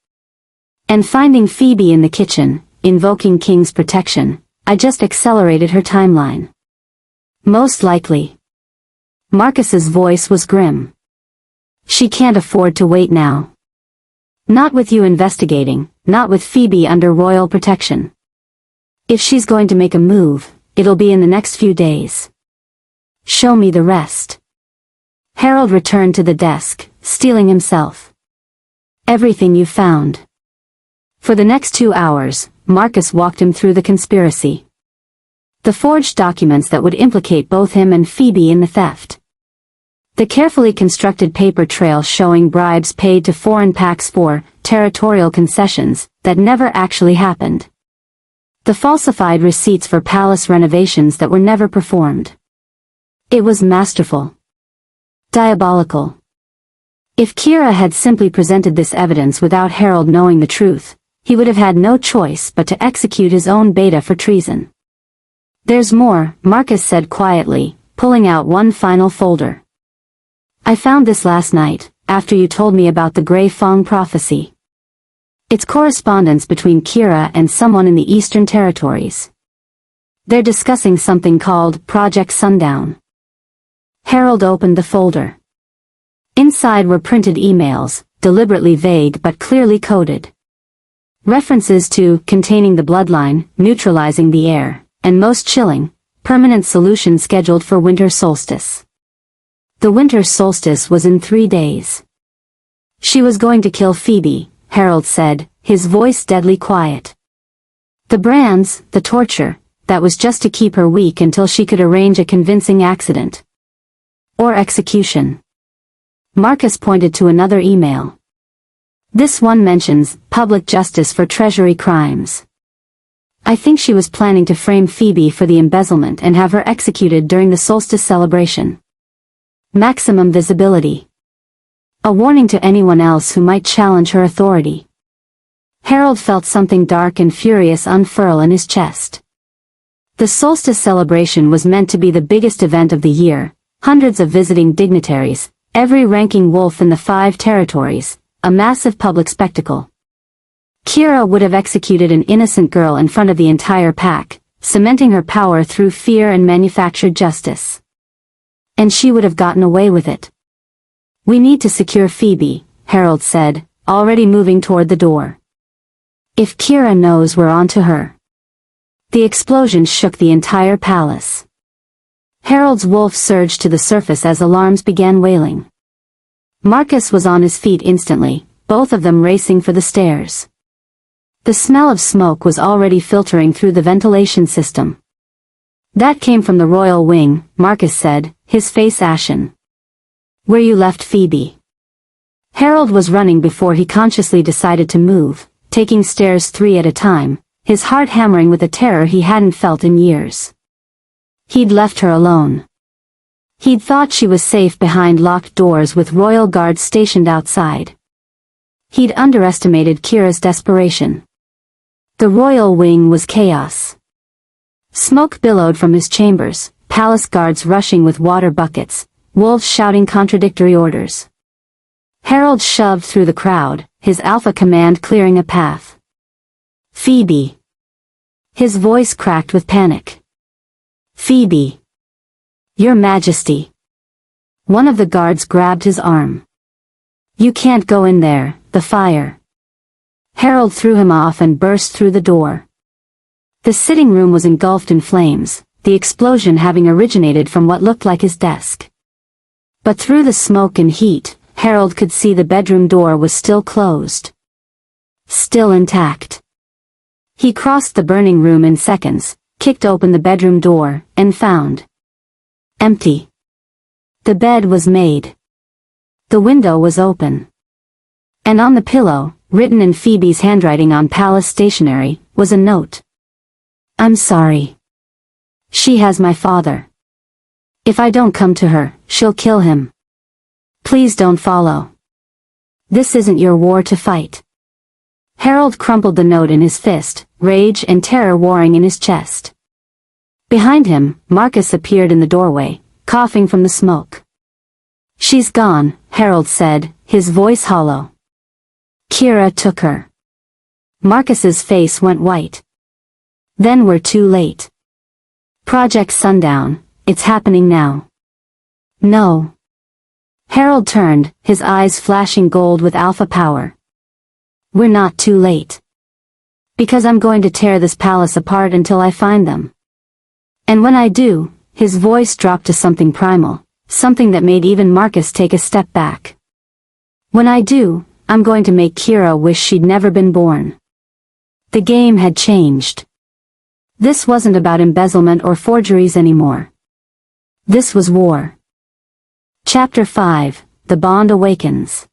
And finding Phoebe in the kitchen, invoking King's protection, I just accelerated her timeline. Most likely. Marcus's voice was grim. She can't afford to wait now. Not with you investigating, not with Phoebe under royal protection. If she's going to make a move, it'll be in the next few days. Show me the rest. Harold returned to the desk, steeling himself. Everything you found. For the next 2 hours, Marcus walked him through the conspiracy. The forged documents that would implicate both him and Phoebe in the theft. The carefully constructed paper trail showing bribes paid to foreign packs for territorial concessions that never actually happened. The falsified receipts for palace renovations that were never performed. It was masterful. Diabolical. If Kira had simply presented this evidence without Harold knowing the truth, he would have had no choice but to execute his own beta for treason. There's more, Marcus said quietly, pulling out one final folder. I found this last night, after you told me about the Grey Fong prophecy. It's correspondence between Kira and someone in the Eastern Territories. They're discussing something called Project Sundown. Harold opened the folder. Inside were printed emails, deliberately vague but clearly coded. References to containing the bloodline, neutralizing the air, and most chilling, permanent solution scheduled for winter solstice. The winter solstice was in 3 days. She was going to kill Phoebe, Harold said, his voice deadly quiet. The brands, the torture, that was just to keep her weak until she could arrange a convincing accident. Or execution. Marcus pointed to another email. This one mentions public justice for treasury crimes. I think she was planning to frame Phoebe for the embezzlement and have her executed during the solstice celebration. Maximum visibility. A warning to anyone else who might challenge her authority. Harold felt something dark and furious unfurl in his chest. The solstice celebration was meant to be the biggest event of the year, hundreds of visiting dignitaries, every ranking wolf in the 5 territories, a massive public spectacle. Kira would have executed an innocent girl in front of the entire pack, cementing her power through fear and manufactured justice. And she would have gotten away with it. We need to secure Phoebe, Harold said, already moving toward the door. If Kira knows we're on to her. The explosion shook the entire palace. Harold's wolf surged to the surface as alarms began wailing. Marcus was on his feet instantly, both of them racing for the stairs. The smell of smoke was already filtering through the ventilation system. That came from the royal wing, Marcus said, his face ashen. Where you left Phoebe. Harold was running before he consciously decided to move, taking stairs 3 at a time, his heart hammering with a terror he hadn't felt in years. He'd left her alone. He'd thought she was safe behind locked doors with royal guards stationed outside. He'd underestimated Kira's desperation. The royal wing was chaos. Smoke billowed from his chambers, palace guards rushing with water buckets, wolves shouting contradictory orders. Harold shoved through the crowd, his alpha command clearing a path. Phoebe. His voice cracked with panic. Phoebe. Your Majesty. One of the guards grabbed his arm. You can't go in there, the fire. Harold threw him off and burst through the door. The sitting room was engulfed in flames, the explosion having originated from what looked like his desk. But through the smoke and heat, Harold could see the bedroom door was still closed. Still intact. He crossed the burning room in seconds, kicked open the bedroom door, and found empty. The bed was made. The window was open. And on the pillow, written in Phoebe's handwriting on palace stationery, was a note. I'm sorry. She has my father. If I don't come to her, she'll kill him. Please don't follow. This isn't your war to fight. Harold crumpled the note in his fist, rage and terror warring in his chest. Behind him, Marcus appeared in the doorway, coughing from the smoke. She's gone, Harold said, his voice hollow. Kira took her. Marcus's face went white. Then we're too late. Project Sundown, it's happening now. No. Harold turned, his eyes flashing gold with alpha power. We're not too late. Because I'm going to tear this palace apart until I find them. And when I do, his voice dropped to something primal, something that made even Marcus take a step back. When I do, I'm going to make Kira wish she'd never been born. The game had changed. This wasn't about embezzlement or forgeries anymore. This was war. Chapter 5, The Bond Awakens.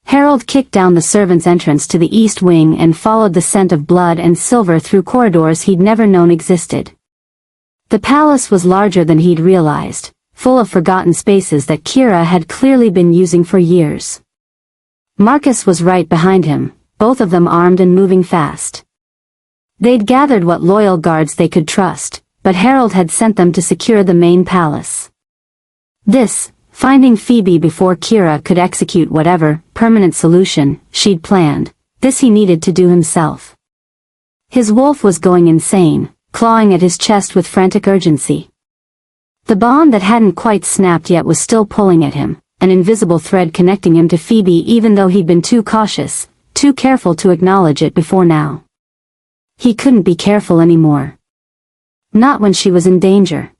Harold kicked down the servants' entrance to the east wing and followed the scent of blood and silver through corridors he'd never known existed. The palace was larger than he'd realized, full of forgotten spaces that Kira had clearly been using for years. Marcus was right behind him, both of them armed and moving fast. They'd gathered what loyal guards they could trust, but Harold had sent them to secure the main palace. This, finding Phoebe before Kira could execute whatever permanent solution she'd planned, this he needed to do himself. His wolf was going insane, clawing at his chest with frantic urgency. The bond that hadn't quite snapped yet was still pulling at him, an invisible thread connecting him to Phoebe even though he'd been too cautious, too careful to acknowledge it before now. He couldn't be careful anymore. Not when she was in danger.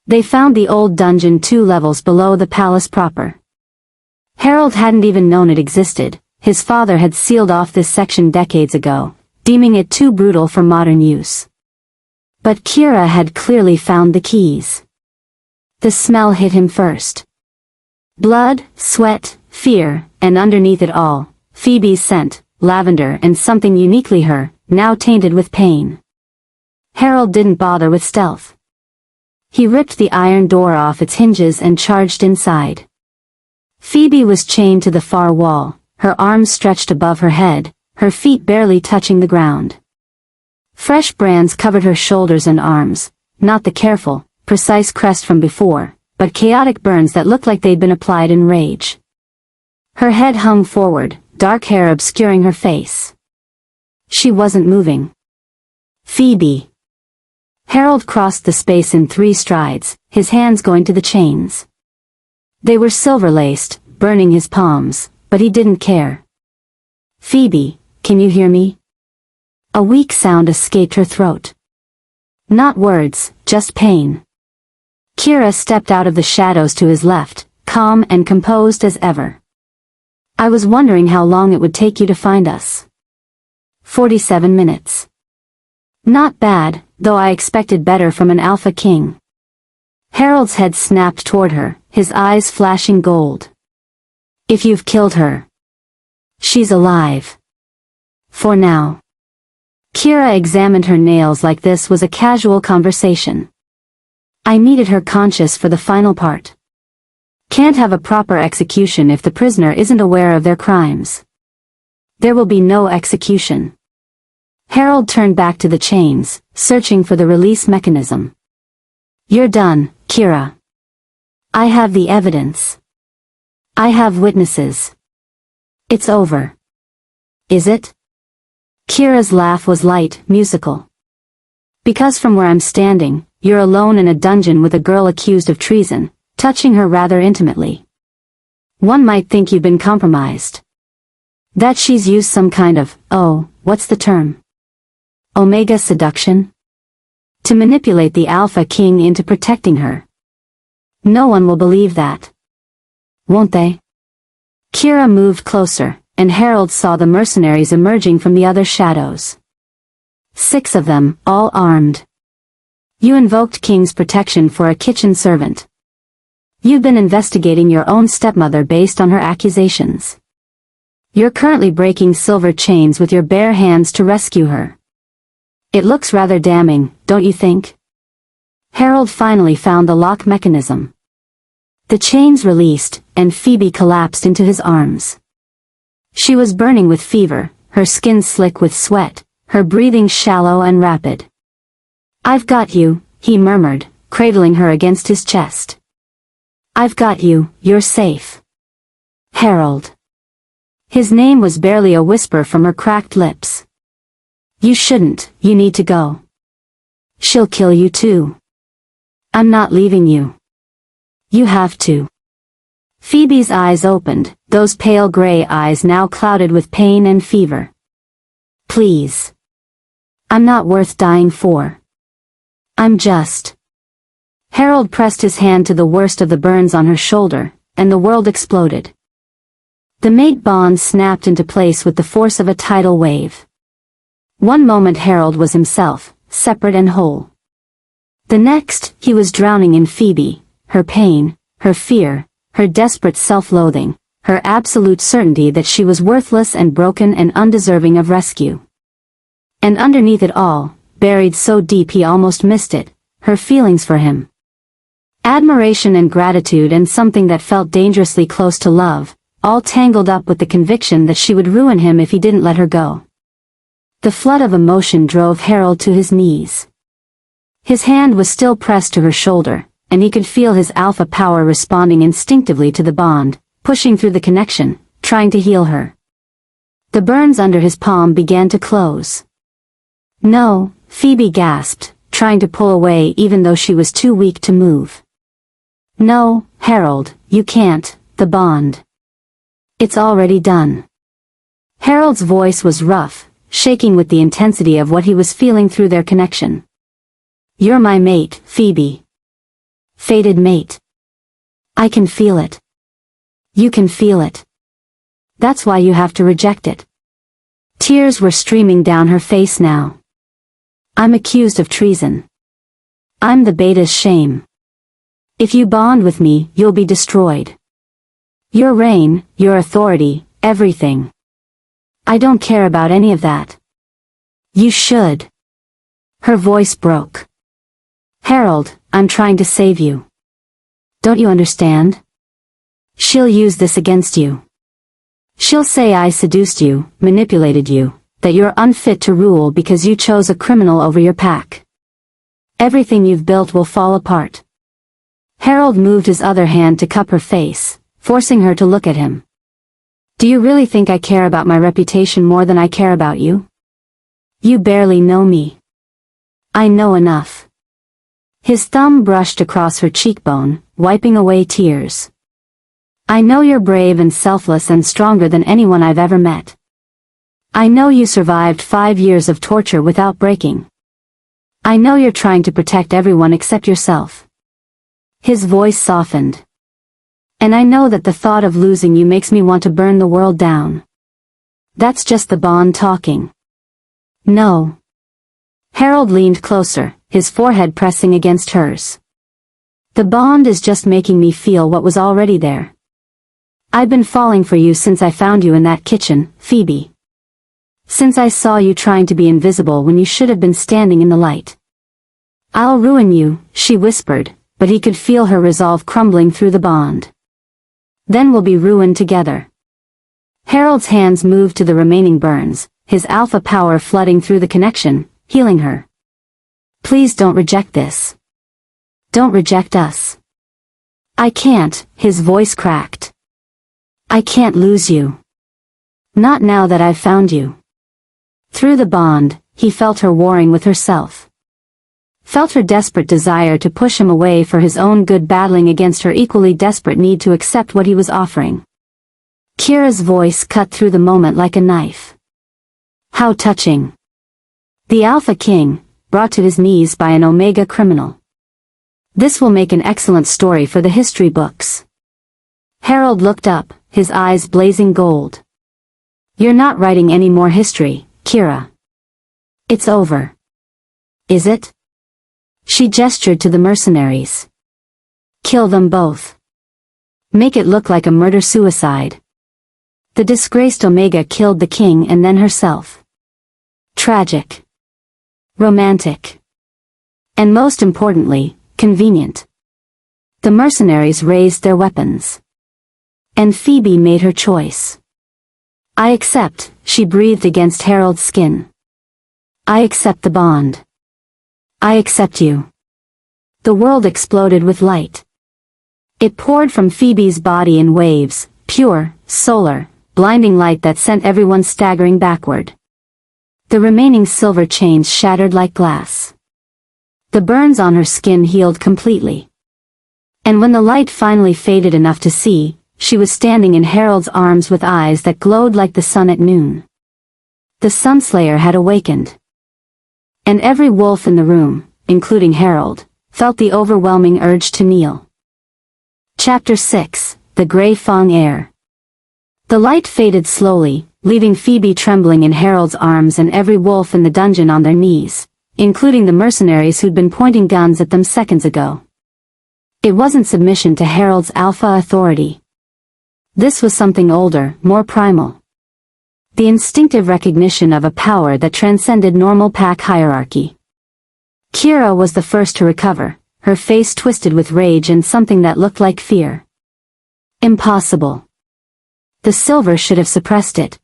They found the old dungeon 2 levels below the palace proper. Harold hadn't even known it existed. His father had sealed off this section decades ago, deeming it too brutal for modern use. But Kira had clearly found the keys. The smell hit him first. Blood, sweat, fear, and underneath it all, Phoebe's scent, lavender and something uniquely her, now tainted with pain. Harold didn't bother with stealth. He ripped the iron door off its hinges and charged inside. Phoebe was chained to the far wall, her arms stretched above her head, her feet barely touching the ground. Fresh brands covered her shoulders and arms, not the careful, precise crest from before, but chaotic burns that looked like they'd been applied in rage. Her head hung forward, dark hair obscuring her face. She wasn't moving. Phoebe. Harold crossed the space in 3 strides, his hands going to the chains. They were silver-laced, burning his palms, but he didn't care. Phoebe, can you hear me? A weak sound escaped her throat. Not words, just pain. Kira stepped out of the shadows to his left, calm and composed as ever. I was wondering how long it would take you to find us. 47 minutes. Not bad, though I expected better from an Alpha King. Harold's head snapped toward her, his eyes flashing gold. If you've killed her. She's alive. For now. Kira examined her nails like this was a casual conversation. I needed her conscious for the final part. Can't have a proper execution if the prisoner isn't aware of their crimes. There will be no execution. Harold turned back to the chains, searching for the release mechanism. You're done, Kira. I have the evidence. I have witnesses. It's over. Is it? Kira's laugh was light, musical. Because from where I'm standing, you're alone in a dungeon with a girl accused of treason, touching her rather intimately. One might think you've been compromised. That she's used some kind of, what's the term? Omega seduction? To manipulate the Alpha King into protecting her. No one will believe that. Won't they? Kira moved closer, and Harold saw the mercenaries emerging from the other shadows. 6 of them, all armed. You invoked King's protection for a kitchen servant. You've been investigating your own stepmother based on her accusations. You're currently breaking silver chains with your bare hands to rescue her. It looks rather damning, don't you think? Harold finally found the lock mechanism. The chains released, and Phoebe collapsed into his arms. She was burning with fever, her skin slick with sweat, her breathing shallow and rapid. I've got you, he murmured, cradling her against his chest. I've got you, you're safe. Harold. His name was barely a whisper from her cracked lips. You shouldn't, you need to go. She'll kill you too. I'm not leaving you. You have to. Phoebe's eyes opened, those pale gray eyes now clouded with pain and fever. Please. I'm not worth dying for. I'm just. Harold pressed his hand to the worst of the burns on her shoulder, and the world exploded. The mate bond snapped into place with the force of a tidal wave. One moment Harold was himself, separate and whole. The next, he was drowning in Phoebe, her pain, her fear, her desperate self-loathing, her absolute certainty that she was worthless and broken and undeserving of rescue. And underneath it all, buried so deep he almost missed it, her feelings for him. Admiration and gratitude and something that felt dangerously close to love, all tangled up with the conviction that she would ruin him if he didn't let her go. The flood of emotion drove Harold to his knees. His hand was still pressed to her shoulder, and he could feel his alpha power responding instinctively to the bond, pushing through the connection, trying to heal her. The burns under his palm began to close. No, Phoebe gasped, trying to pull away even though she was too weak to move. No, Harold, you can't, the bond. It's already done. Harold's voice was rough, shaking with the intensity of what he was feeling through their connection. You're my mate, Phoebe. Fated mate. I can feel it. You can feel it. That's why you have to reject it. Tears were streaming down her face now. I'm accused of treason. I'm the beta's shame. If you bond with me, you'll be destroyed. Your reign, your authority, everything. I don't care about any of that. You should. Her voice broke. Harold, I'm trying to save you. Don't you understand? She'll use this against you. She'll say I seduced you, manipulated you, that you're unfit to rule because you chose a criminal over your pack. Everything you've built will fall apart. Harold moved his other hand to cup her face, forcing her to look at him. Do you really think I care about my reputation more than I care about you? You barely know me. I know enough. His thumb brushed across her cheekbone, wiping away tears. I know you're brave and selfless and stronger than anyone I've ever met. I know you survived 5 years of torture without breaking. I know you're trying to protect everyone except yourself. His voice softened. And I know that the thought of losing you makes me want to burn the world down. That's just the bond talking. No. Harold leaned closer, his forehead pressing against hers. The bond is just making me feel what was already there. I've been falling for you since I found you in that kitchen, Phoebe. Since I saw you trying to be invisible when you should have been standing in the light. I'll ruin you, she whispered, but he could feel her resolve crumbling through the bond. Then we'll be ruined together. Harold's hands moved to the remaining burns, his alpha power flooding through the connection, healing her. Please don't reject this. Don't reject us. I can't, his voice cracked. I can't lose you. Not now that I've found you. Through the bond, he felt her warring with herself. Felt her desperate desire to push him away for his own good, battling against her equally desperate need to accept what he was offering. Kira's voice cut through the moment like a knife. How touching. The Alpha King, brought to his knees by an Omega criminal. This will make an excellent story for the history books. Harold looked up, his eyes blazing gold. You're not writing any more history, Kira. It's over. Is it? She gestured to the mercenaries. Kill them both. Make it look like a murder-suicide. The disgraced Omega killed the king and then herself. Tragic. Romantic. And most importantly, convenient. The mercenaries raised their weapons. And Phoebe made her choice. I accept, she breathed against Harold's skin. I accept the bond. I accept you. The world exploded with light. It poured from Phoebe's body in waves, pure, solar, blinding light that sent everyone staggering backward. The remaining silver chains shattered like glass. The burns on her skin healed completely. And when the light finally faded enough to see, she was standing in Harold's arms with eyes that glowed like the sun at noon. The Sunslayer had awakened. And every wolf in the room, including Harold, felt the overwhelming urge to kneel. Chapter 6, The Grey Fong Heir. The light faded slowly, leaving Phoebe trembling in Harold's arms and every wolf in the dungeon on their knees, including the mercenaries who'd been pointing guns at them seconds ago. It wasn't submission to Harold's alpha authority. This was something older, more primal. The instinctive recognition of a power that transcended normal pack hierarchy. Kira was the first to recover, her face twisted with rage and something that looked like fear. Impossible. The silver should have suppressed it.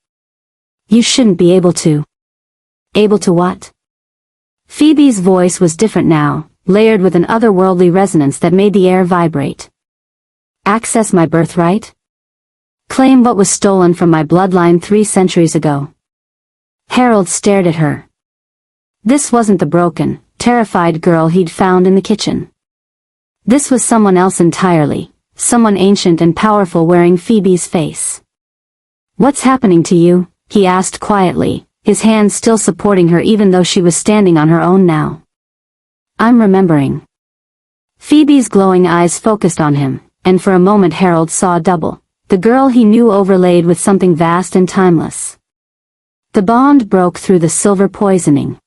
You shouldn't be able to. Able to what? Phoebe's voice was different now, layered with an otherworldly resonance that made the air vibrate. Access my birthright? Claim what was stolen from my bloodline 3 centuries ago. Harold stared at her. This wasn't the broken, terrified girl he'd found in the kitchen. This was someone else entirely, someone ancient and powerful wearing Phoebe's face. "What's happening to you?" he asked quietly, his hands still supporting her even though she was standing on her own now. "I'm remembering." Phoebe's glowing eyes focused on him, and for a moment Harold saw double, the girl he knew overlaid with something vast and timeless. The bond broke through the silver poisoning.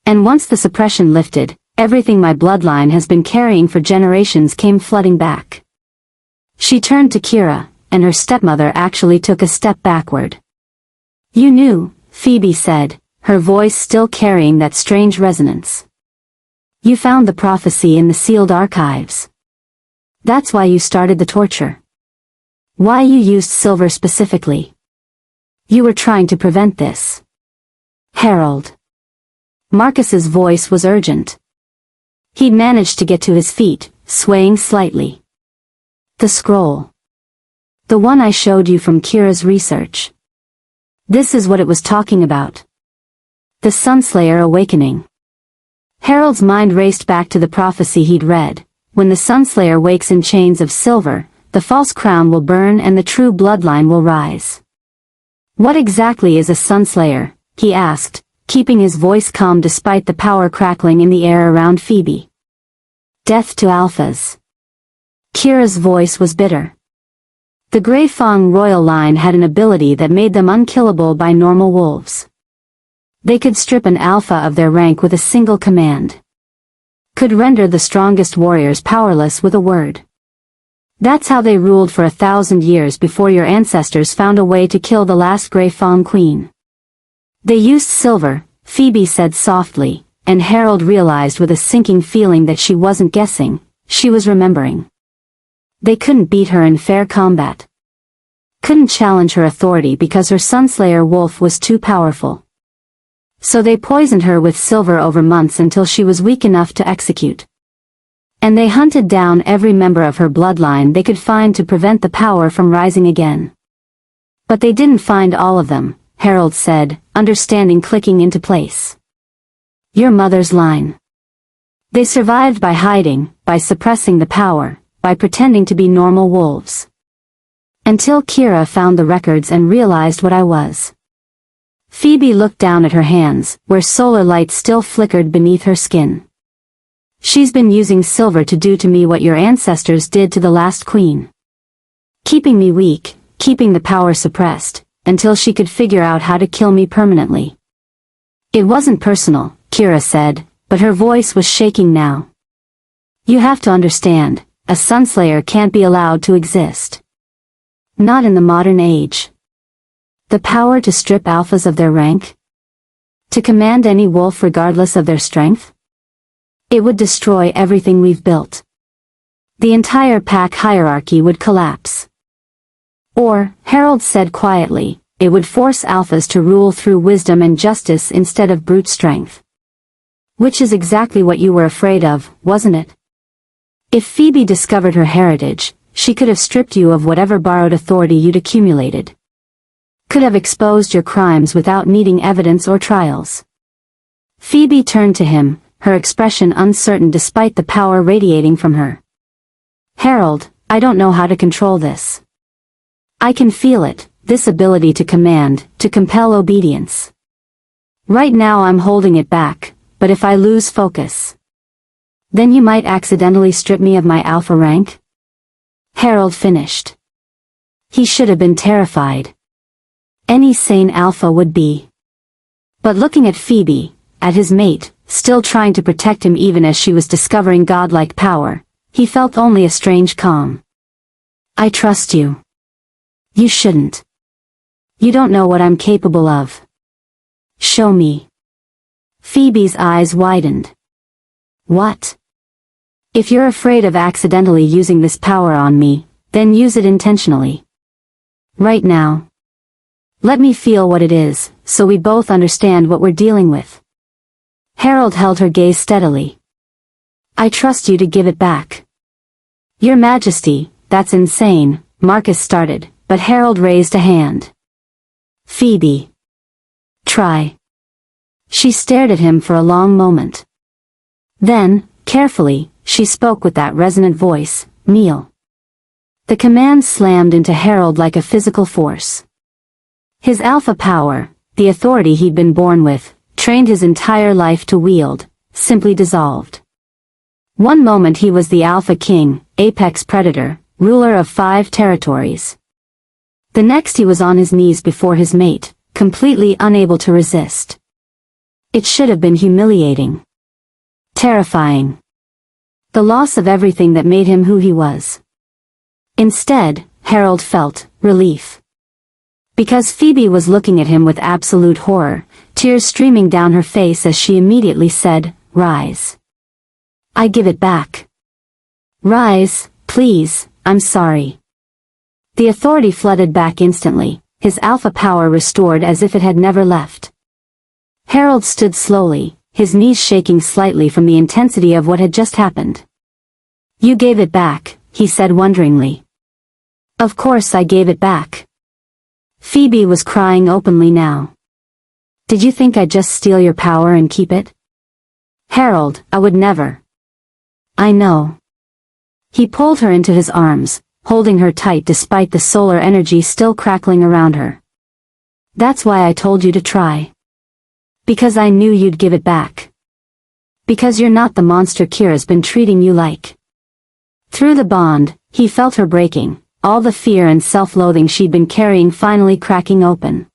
And once the suppression lifted, everything my bloodline has been carrying for generations came flooding back. She turned to Kira, and her stepmother actually took a step backward. "You knew," Phoebe said, her voice still carrying that strange resonance. "You found the prophecy in the sealed archives. That's why you started the torture. Why you used silver specifically. You were trying to prevent this." "Harold." Marcus's voice was urgent. He'd managed to get to his feet, swaying slightly. "The scroll. The one I showed you from Kira's research. This is what it was talking about. The Sunslayer awakening." Harold's mind raced back to the prophecy he'd read. When the Sunslayer wakes in chains of silver, the false crown will burn and the true bloodline will rise. "What exactly is a Sunslayer?" he asked, keeping his voice calm despite the power crackling in the air around Phoebe. "Death to alphas." Kira's voice was bitter. The Grey Fang royal line had an ability that made them unkillable by normal wolves. They could strip an alpha of their rank with a single command. Could render the strongest warriors powerless with a word. That's how they ruled for 1,000 years before your ancestors found a way to kill the last Grey Fang queen. "They used silver," Phoebe said softly, and Harold realized with a sinking feeling that she wasn't guessing, she was remembering. They couldn't beat her in fair combat. Couldn't challenge her authority because her Sunslayer wolf was too powerful. So they poisoned her with silver over months until she was weak enough to execute. And they hunted down every member of her bloodline they could find to prevent the power from rising again. "But they didn't find all of them," Harold said, understanding clicking into place. "Your mother's line. They survived by hiding, by suppressing the power, by pretending to be normal wolves. Until Kira found the records and realized what I was." Phoebe looked down at her hands, where solar light still flickered beneath her skin. "She's been using silver to do to me what your ancestors did to the last queen. Keeping me weak, keeping the power suppressed, until she could figure out how to kill me permanently." "It wasn't personal," Kira said, but her voice was shaking now. "You have to understand, a Sunslayer can't be allowed to exist. Not in the modern age. The power to strip alphas of their rank? To command any wolf regardless of their strength? It would destroy everything we've built. The entire pack hierarchy would collapse. Or, Harold said quietly, it would force alphas to rule through wisdom and justice instead of brute strength. Which is exactly what you were afraid of, wasn't it? If Phoebe discovered her heritage, she could have stripped you of whatever borrowed authority you'd accumulated. Could have exposed your crimes without needing evidence or trials." Phoebe turned to him, her expression uncertain despite the power radiating from her. "Harold, I don't know how to control this. I can feel it, this ability to command, to compel obedience. Right now I'm holding it back, but if I lose focus, then you might accidentally strip me of my alpha rank?" Harold finished. He should have been terrified. Any sane alpha would be. But looking at Phoebe, at his mate, still trying to protect him even as she was discovering godlike power, he felt only a strange calm. "I trust you. You shouldn't. You don't know what I'm capable of. Show me." Phoebe's eyes widened. "What?" "If you're afraid of accidentally using this power on me, then use it intentionally. Right now. Let me feel what it is, so we both understand what we're dealing with." Harold held her gaze steadily. "I trust you to give it back." "Your Majesty, that's insane," Marcus started, but Harold raised a hand. "Phoebe. Try. She stared at him for a long moment. Then, carefully, she spoke with that resonant voice, "Kneel." The command slammed into Harold like a physical force. His alpha power, the authority he'd been born with, trained his entire life to wield, simply dissolved. One moment he was the Alpha King, apex predator, ruler of 5 territories. The next he was on his knees before his mate, completely unable to resist. It should have been humiliating. Terrifying. The loss of everything that made him who he was. Instead, Harold felt relief. Because Phoebe was looking at him with absolute horror, tears streaming down her face as she immediately said, "Rise. I give it back. Rise, please, I'm sorry." The authority flooded back instantly, his alpha power restored as if it had never left. Harold stood slowly, his knees shaking slightly from the intensity of what had just happened. "You gave it back," he said wonderingly. "Of course I gave it back." Phoebe was crying openly now. "Did you think I'd just steal your power and keep it?" "Harold, I would never." "I know." He pulled her into his arms, holding her tight despite the solar energy still crackling around her. "That's why I told you to try. Because I knew you'd give it back. Because you're not the monster Kira's been treating you like." Through the bond, he felt her breaking, all the fear and self-loathing she'd been carrying finally cracking open.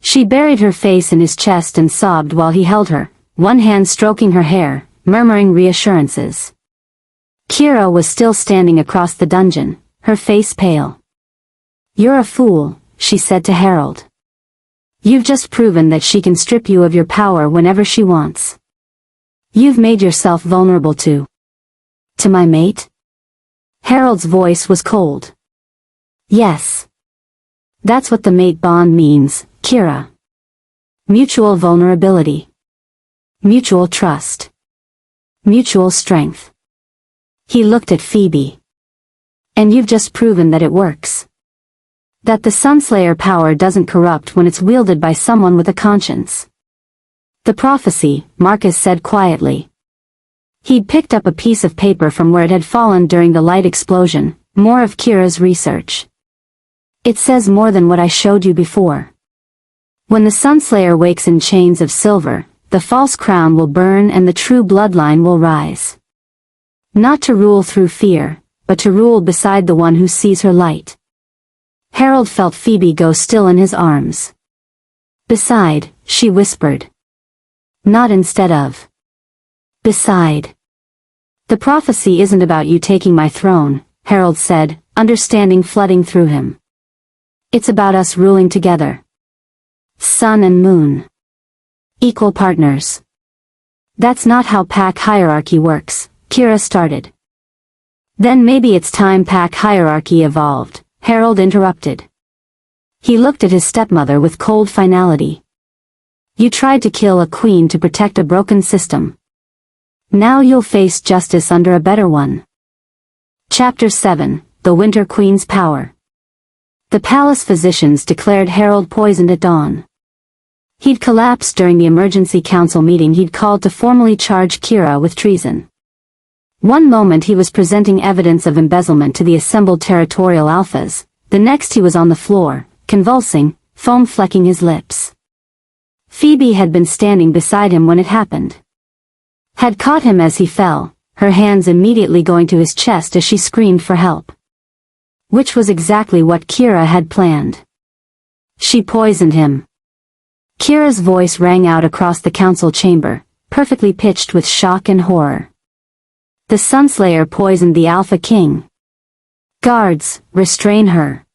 She buried her face in his chest and sobbed while he held her, one hand stroking her hair, murmuring reassurances. Kira was still standing across the dungeon, her face pale. "You're a fool," she said to Harold. "You've just proven that she can strip you of your power whenever she wants. You've made yourself vulnerable to my mate?" Harold's voice was cold. "Yes. That's what the mate bond means, Kira. Mutual vulnerability. Mutual trust. Mutual strength." He looked at Phoebe. "And you've just proven that it works. That the Sunslayer power doesn't corrupt when it's wielded by someone with a conscience." "The prophecy," Marcus said quietly. He'd picked up a piece of paper from where it had fallen during the light explosion, more of Kira's research. "It says more than what I showed you before. When the Sunslayer wakes in chains of silver, the false crown will burn and the true bloodline will rise. Not to rule through fear, but to rule beside the one who sees her light." Harold felt Phoebe go still in his arms. "Beside," she whispered. "Not instead of. Beside." "The prophecy isn't about you taking my throne," Harold said, understanding flooding through him. "It's about us ruling together. Sun and moon. Equal partners." "That's not how pack hierarchy works," Kira started. "Then maybe it's time pack hierarchy evolved," Harold interrupted. He looked at his stepmother with cold finality. "You tried to kill a queen to protect a broken system. Now you'll face justice under a better one." Chapter 7, The Winter Queen's Power. The palace physicians declared Harold poisoned at dawn. He'd collapsed during the emergency council meeting he'd called to formally charge Kira with treason. One moment he was presenting evidence of embezzlement to the assembled territorial alphas, the next he was on the floor, convulsing, foam flecking his lips. Phoebe had been standing beside him when it happened. Had caught him as he fell, her hands immediately going to his chest as she screamed for help. Which was exactly what Kira had planned. She poisoned him. Kira's voice rang out across the council chamber, perfectly pitched with shock and horror. "The Sunslayer poisoned the Alpha King. Guards, restrain her."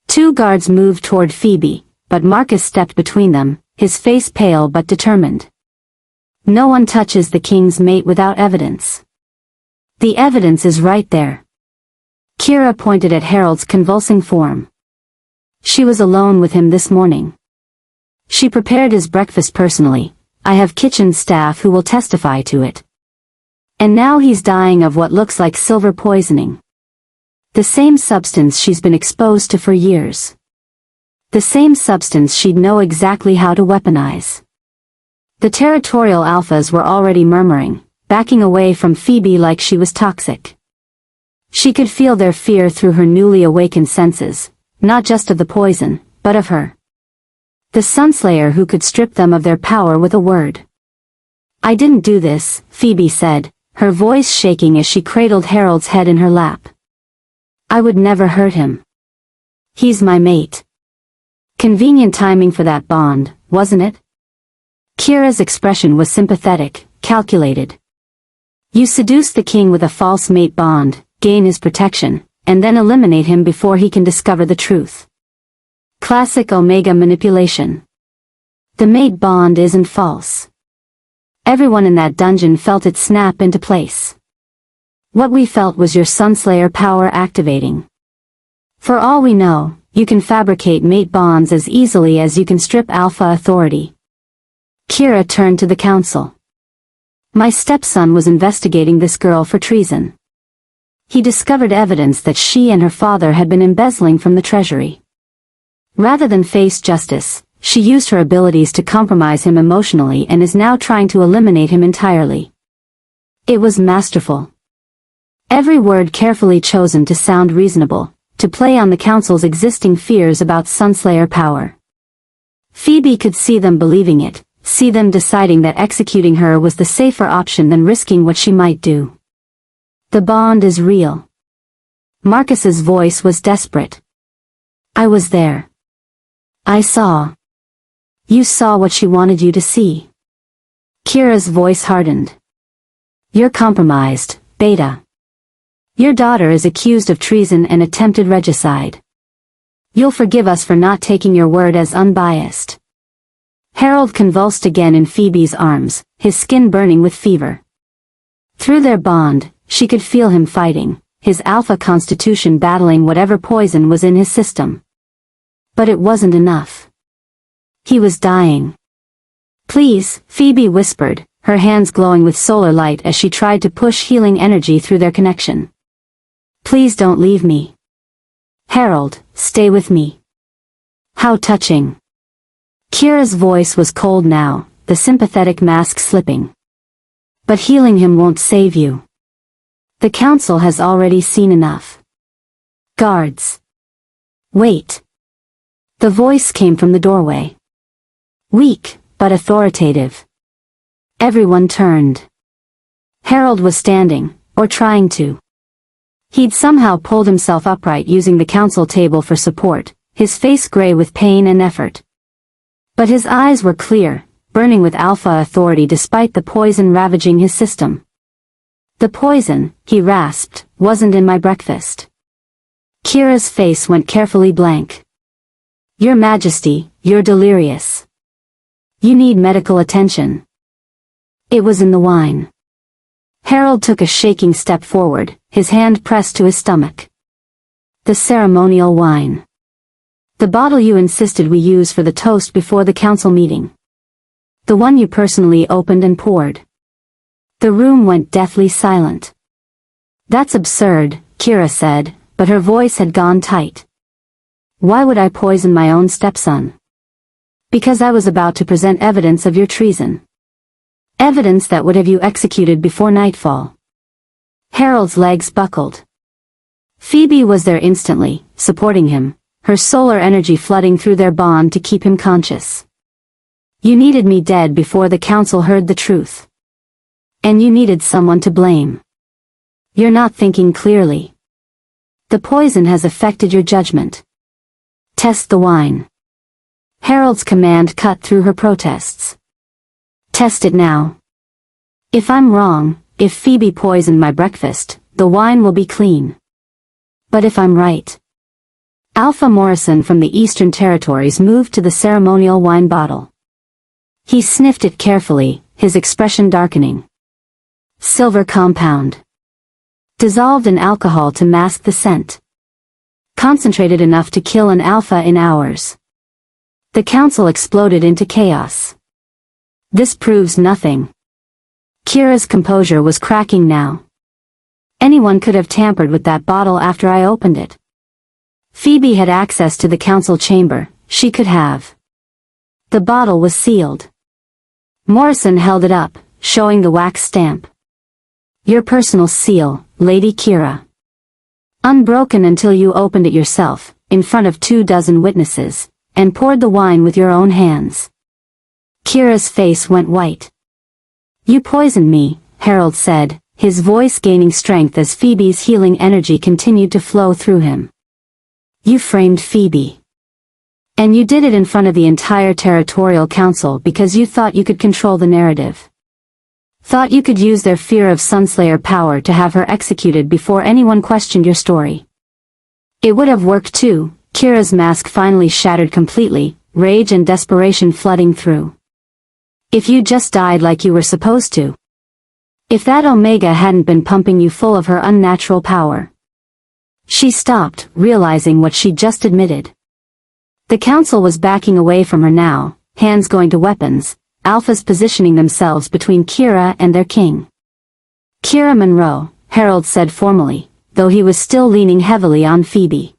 2 guards moved toward Phoebe, but Marcus stepped between them, his face pale but determined. "No one touches the king's mate without evidence. The evidence is right there." Kira pointed at Harold's convulsing form. "She was alone with him this morning. She prepared his breakfast personally. I have kitchen staff who will testify to it. And now he's dying of what looks like silver poisoning. The same substance she's been exposed to for years. The same substance she'd know exactly how to weaponize. The territorial alphas were already murmuring, backing away from Phoebe like she was toxic. She could feel their fear through her newly awakened senses, not just of the poison, but of her. The Sunslayer who could strip them of their power with a word. "I didn't do this," Phoebe said, her voice shaking as she cradled Harold's head in her lap. "I would never hurt him. He's my mate." Convenient timing for that bond, wasn't it? Kira's expression was sympathetic, calculated. You seduce the king with a false mate bond, gain his protection, and then eliminate him before he can discover the truth. Classic Omega manipulation. The mate bond isn't false. Everyone in that dungeon felt it snap into place. What we felt was your Sunslayer power activating. For all we know, you can fabricate mate bonds as easily as you can strip alpha authority. Kira turned to the council. My stepson was investigating this girl for treason. He discovered evidence that she and her father had been embezzling from the treasury. Rather than face justice, she used her abilities to compromise him emotionally and is now trying to eliminate him entirely. It was masterful. Every word carefully chosen to sound reasonable, to play on the council's existing fears about Sunslayer power. Phoebe could see them believing it, see them deciding that executing her was the safer option than risking what she might do. The bond is real. Marcus's voice was desperate. I was there. I saw. You saw what she wanted you to see. Kira's voice hardened. You're compromised, Beta. Your daughter is accused of treason and attempted regicide. You'll forgive us for not taking your word as unbiased. Harold convulsed again in Phoebe's arms, his skin burning with fever. Through their bond, she could feel him fighting, his alpha constitution battling whatever poison was in his system. But it wasn't enough. He was dying. Please, Phoebe whispered, her hands glowing with solar light as she tried to push healing energy through their connection. Please don't leave me. Harold, stay with me. How touching. Kira's voice was cold now, the sympathetic mask slipping. But healing him won't save you. The council has already seen enough. Guards. Wait. The voice came from the doorway. Weak, but authoritative. Everyone turned. Harold was standing, or trying to. He'd somehow pulled himself upright using the council table for support, his face gray with pain and effort. But his eyes were clear, burning with alpha authority despite the poison ravaging his system. The poison, he rasped, wasn't in my breakfast. Kira's face went carefully blank. Your Majesty, you're delirious. You need medical attention. It was in the wine. Harold took a shaking step forward, his hand pressed to his stomach. The ceremonial wine. The bottle you insisted we use for the toast before the council meeting. The one you personally opened and poured. The room went deathly silent. That's absurd, Kira said, but her voice had gone tight. Why would I poison my own stepson? Because I was about to present evidence of your treason. Evidence that would have you executed before nightfall. Harold's legs buckled. Phoebe was there instantly, supporting him, her solar energy flooding through their bond to keep him conscious. You needed me dead before the council heard the truth. And you needed someone to blame. You're not thinking clearly. The poison has affected your judgment. Test the wine. Harold's command cut through her protests. Test it now. If I'm wrong, if Phoebe poisoned my breakfast, the wine will be clean. But if I'm right. Alpha Morrison from the Eastern Territories moved to the ceremonial wine bottle. He sniffed it carefully, his expression darkening. Silver compound. Dissolved in alcohol to mask the scent. Concentrated enough to kill an alpha in hours. The council exploded into chaos. This proves nothing. Kira's composure was cracking now. Anyone could have tampered with that bottle after I opened it. Phoebe had access to the council chamber, she could have. The bottle was sealed. Morrison held it up, showing the wax stamp. Your personal seal, Lady Kira. Unbroken until you opened it yourself, in front of 24 witnesses, and poured the wine with your own hands. Kira's face went white. You poisoned me, Harold said, his voice gaining strength as Phoebe's healing energy continued to flow through him. You framed Phoebe. And you did it in front of the entire Territorial Council because you thought you could control the narrative. Thought you could use their fear of Sunslayer power to have her executed before anyone questioned your story. It would have worked too. Kira's mask finally shattered completely, rage and desperation flooding through. If you just died like you were supposed to. If that Omega hadn't been pumping you full of her unnatural power. She stopped, realizing what she just admitted. The council was backing away from her now, hands going to weapons, alphas positioning themselves between Kira and their king. Kira Monroe, Harold said formally, though he was still leaning heavily on Phoebe.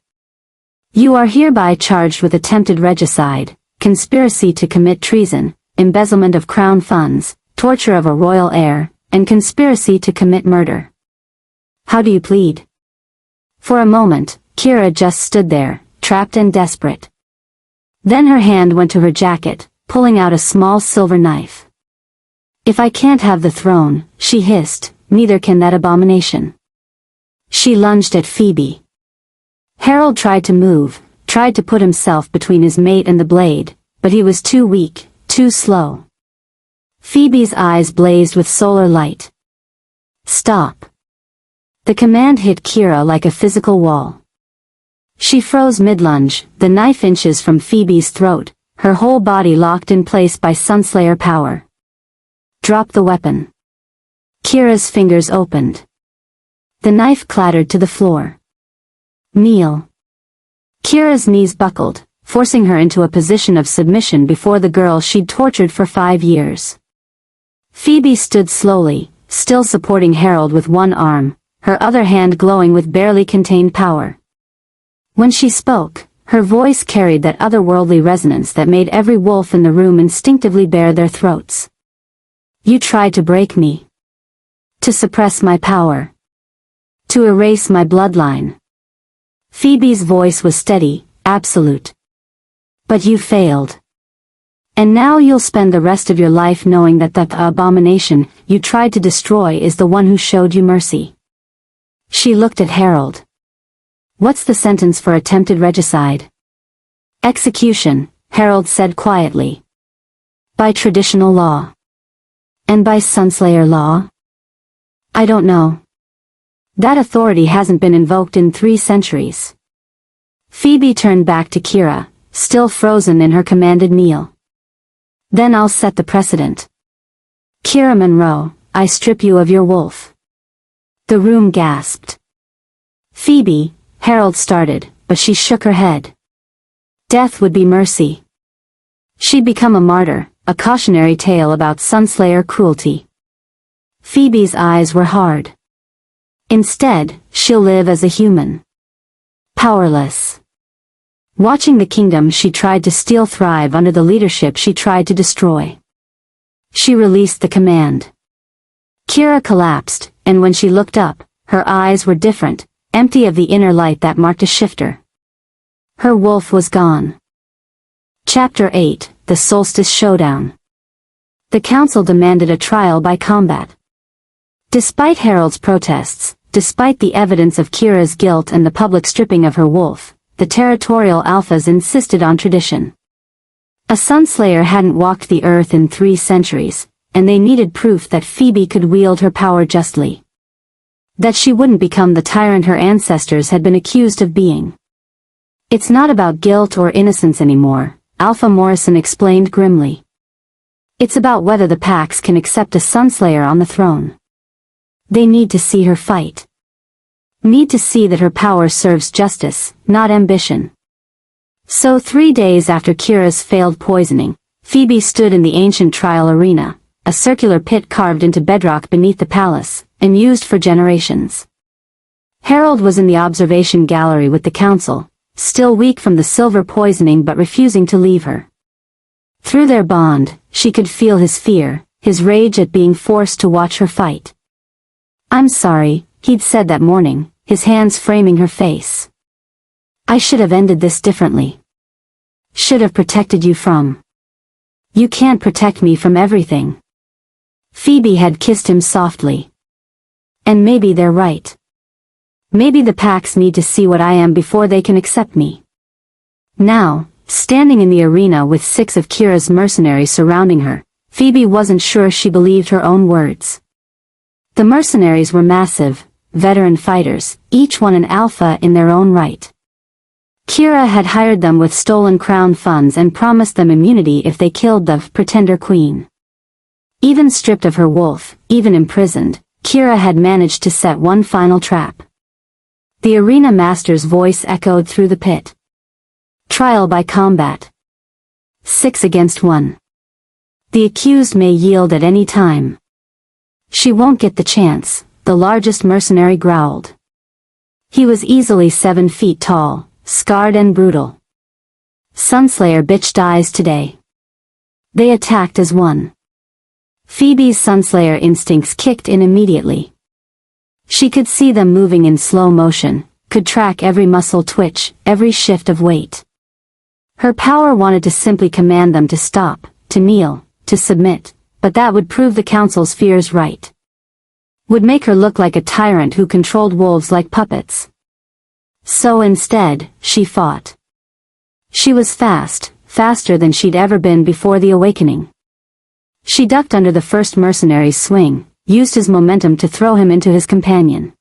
You are hereby charged with attempted regicide, conspiracy to commit treason, embezzlement of crown funds, torture of a royal heir, and conspiracy to commit murder. How do you plead? For a moment, Kira just stood there, trapped and desperate. Then her hand went to her jacket, pulling out a small silver knife. If I can't have the throne, she hissed, neither can that abomination. She lunged at Phoebe. Harold tried to move, tried to put himself between his mate and the blade, but he was too weak, too slow. Phoebe's eyes blazed with solar light. Stop. The command hit Kira like a physical wall. She froze mid-lunge, the knife inches from Phoebe's throat, her whole body locked in place by Sunslayer power. Drop the weapon. Kira's fingers opened. The knife clattered to the floor. Kneel. Kira's knees buckled, forcing her into a position of submission before the girl she'd tortured for 5 years. Phoebe stood slowly, still supporting Harold with one arm, her other hand glowing with barely contained power. When she spoke, her voice carried that otherworldly resonance that made every wolf in the room instinctively bare their throats. You tried to break me. To suppress my power. To erase my bloodline. Phoebe's voice was steady, absolute. But you failed. And now you'll spend the rest of your life knowing that the abomination you tried to destroy is the one who showed you mercy. She looked at Harold. What's the sentence for attempted regicide? Execution, Harold said quietly. By traditional law. And by Sunslayer law? I don't know. That authority hasn't been invoked in 3 centuries. Phoebe turned back to Kira, still frozen in her commanded kneel. Then I'll set the precedent. Kira Monroe, I strip you of your wolf. The room gasped. Phoebe, Harold started, but she shook her head. Death would be mercy. She'd become a martyr, a cautionary tale about Sunslayer cruelty. Phoebe's eyes were hard. Instead, she'll live as a human. Powerless. Watching the kingdom she tried to steal thrive under the leadership she tried to destroy. She released the command. Kira collapsed, and when she looked up, her eyes were different, empty of the inner light that marked a shifter. Her wolf was gone. Chapter 8, The Solstice Showdown. The council demanded a trial by combat. Despite Harold's protests, despite the evidence of Kira's guilt and the public stripping of her wolf, the territorial alphas insisted on tradition. A Sunslayer hadn't walked the earth in 3 centuries, and they needed proof that Phoebe could wield her power justly. That she wouldn't become the tyrant her ancestors had been accused of being. It's not about guilt or innocence anymore, Alpha Morrison explained grimly. It's about whether the Pax can accept a Sunslayer on the throne. They need to see her fight. Need to see that her power serves justice, not ambition. So 3 days after Kira's failed poisoning, Phoebe stood in the ancient trial arena, a circular pit carved into bedrock beneath the palace, and used for generations. Harold was in the observation gallery with the council, still weak from the silver poisoning but refusing to leave her. Through their bond, she could feel his fear, his rage at being forced to watch her fight. "I'm sorry," he'd said that morning, his hands framing her face. "I should have ended this differently. Should have protected you from. You can't protect me from everything." Phoebe had kissed him softly. "And maybe they're right. Maybe the packs need to see what I am before they can accept me." Now, standing in the arena with 6 of Kira's mercenaries surrounding her, Phoebe wasn't sure she believed her own words. The mercenaries were massive, veteran fighters, each one an alpha in their own right. Kira had hired them with stolen crown funds and promised them immunity if they killed the pretender queen. Even stripped of her wolf, even imprisoned, Kira had managed to set one final trap. The arena master's voice echoed through the pit. "Trial by combat. 6 against 1. The accused may yield at any time." "She won't get the chance," the largest mercenary growled. He was easily 7 feet tall, scarred and brutal. "Sunslayer bitch dies today." They attacked as one. Phoebe's Sunslayer instincts kicked in immediately. She could see them moving in slow motion, could track every muscle twitch, every shift of weight. Her power wanted to simply command them to stop, to kneel, to submit, but that would prove the council's fears right. Would make her look like a tyrant who controlled wolves like puppets. So instead, she fought. She was fast, faster than she'd ever been before the awakening. She ducked under the first mercenary's swing, used his momentum to throw him into his companion.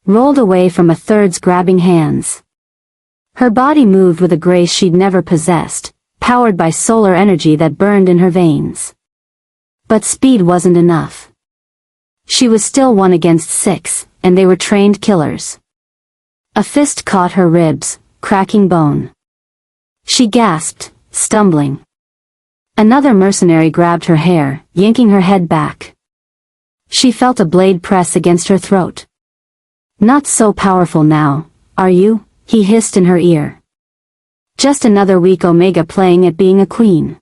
Rolled away from a third's grabbing hands. Her body moved with a grace she'd never possessed, powered by solar energy that burned in her veins. But speed wasn't enough. She was still 1 against 6, and they were trained killers. A fist caught her ribs, cracking bone. She gasped, stumbling. Another mercenary grabbed her hair, yanking her head back. She felt a blade press against her throat. "Not so powerful now, are you?" he hissed in her ear. Just another weak Omega playing at being a queen.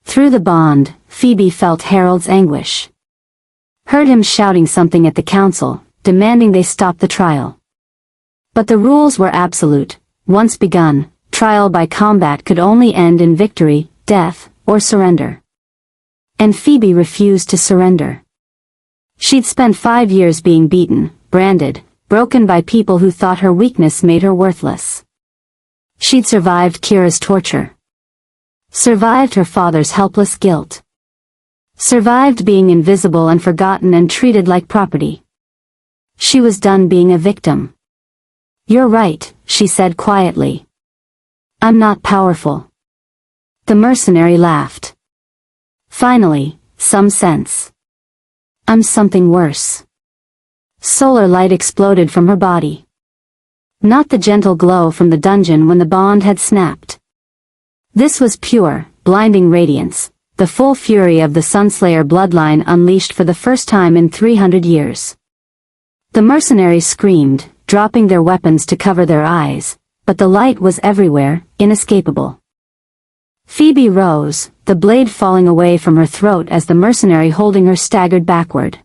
Through the bond, Phoebe felt Harold's anguish. Heard him shouting something at the council, demanding they stop the trial. But the rules were absolute. Once begun, trial by combat could only end in victory, death, or surrender. And Phoebe refused to surrender. She'd spent 5 years being beaten, branded, broken by people who thought her weakness made her worthless. She'd survived Kira's torture. Survived her father's helpless guilt. Survived being invisible and forgotten and treated like property. She was done being a victim. "You're right," she said quietly. "I'm not powerful." The mercenary laughed. "Finally, some sense. I'm something worse." Solar light exploded from her body. Not the gentle glow from the dungeon when the bond had snapped. This was pure, blinding radiance, the full fury of the Sunslayer bloodline unleashed for the first time in 300 years. The mercenaries screamed, dropping their weapons to cover their eyes, but the light was everywhere, inescapable. Phoebe rose, the blade falling away from her throat as the mercenary holding her staggered backward.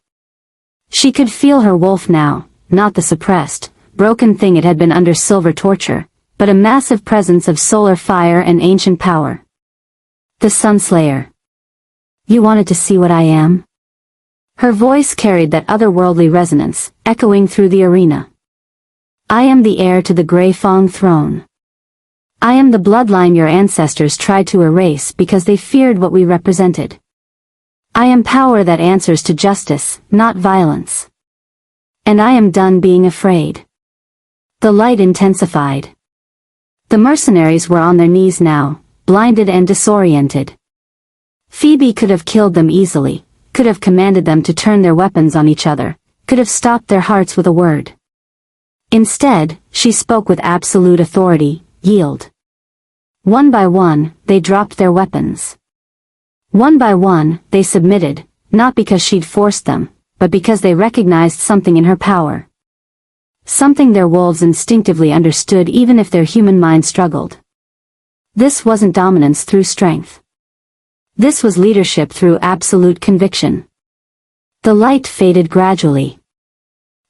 She could feel her wolf now, not the suppressed, broken thing it had been under silver torture, but a massive presence of solar fire and ancient power. The Sunslayer. "You wanted to see what I am?" Her voice carried that otherworldly resonance, echoing through the arena. "I am the heir to the Grey Fong throne. I am the bloodline your ancestors tried to erase because they feared what we represented. I am power that answers to justice, not violence. And I am done being afraid." The light intensified. The mercenaries were on their knees now, blinded and disoriented. Phoebe could have killed them easily, could have commanded them to turn their weapons on each other, could have stopped their hearts with a word. Instead, she spoke with absolute authority: "Yield." One by one, they dropped their weapons. One by one, they submitted, not because she'd forced them, but because they recognized something in her power. Something their wolves instinctively understood even if their human mind struggled. This wasn't dominance through strength. This was leadership through absolute conviction. The light faded gradually.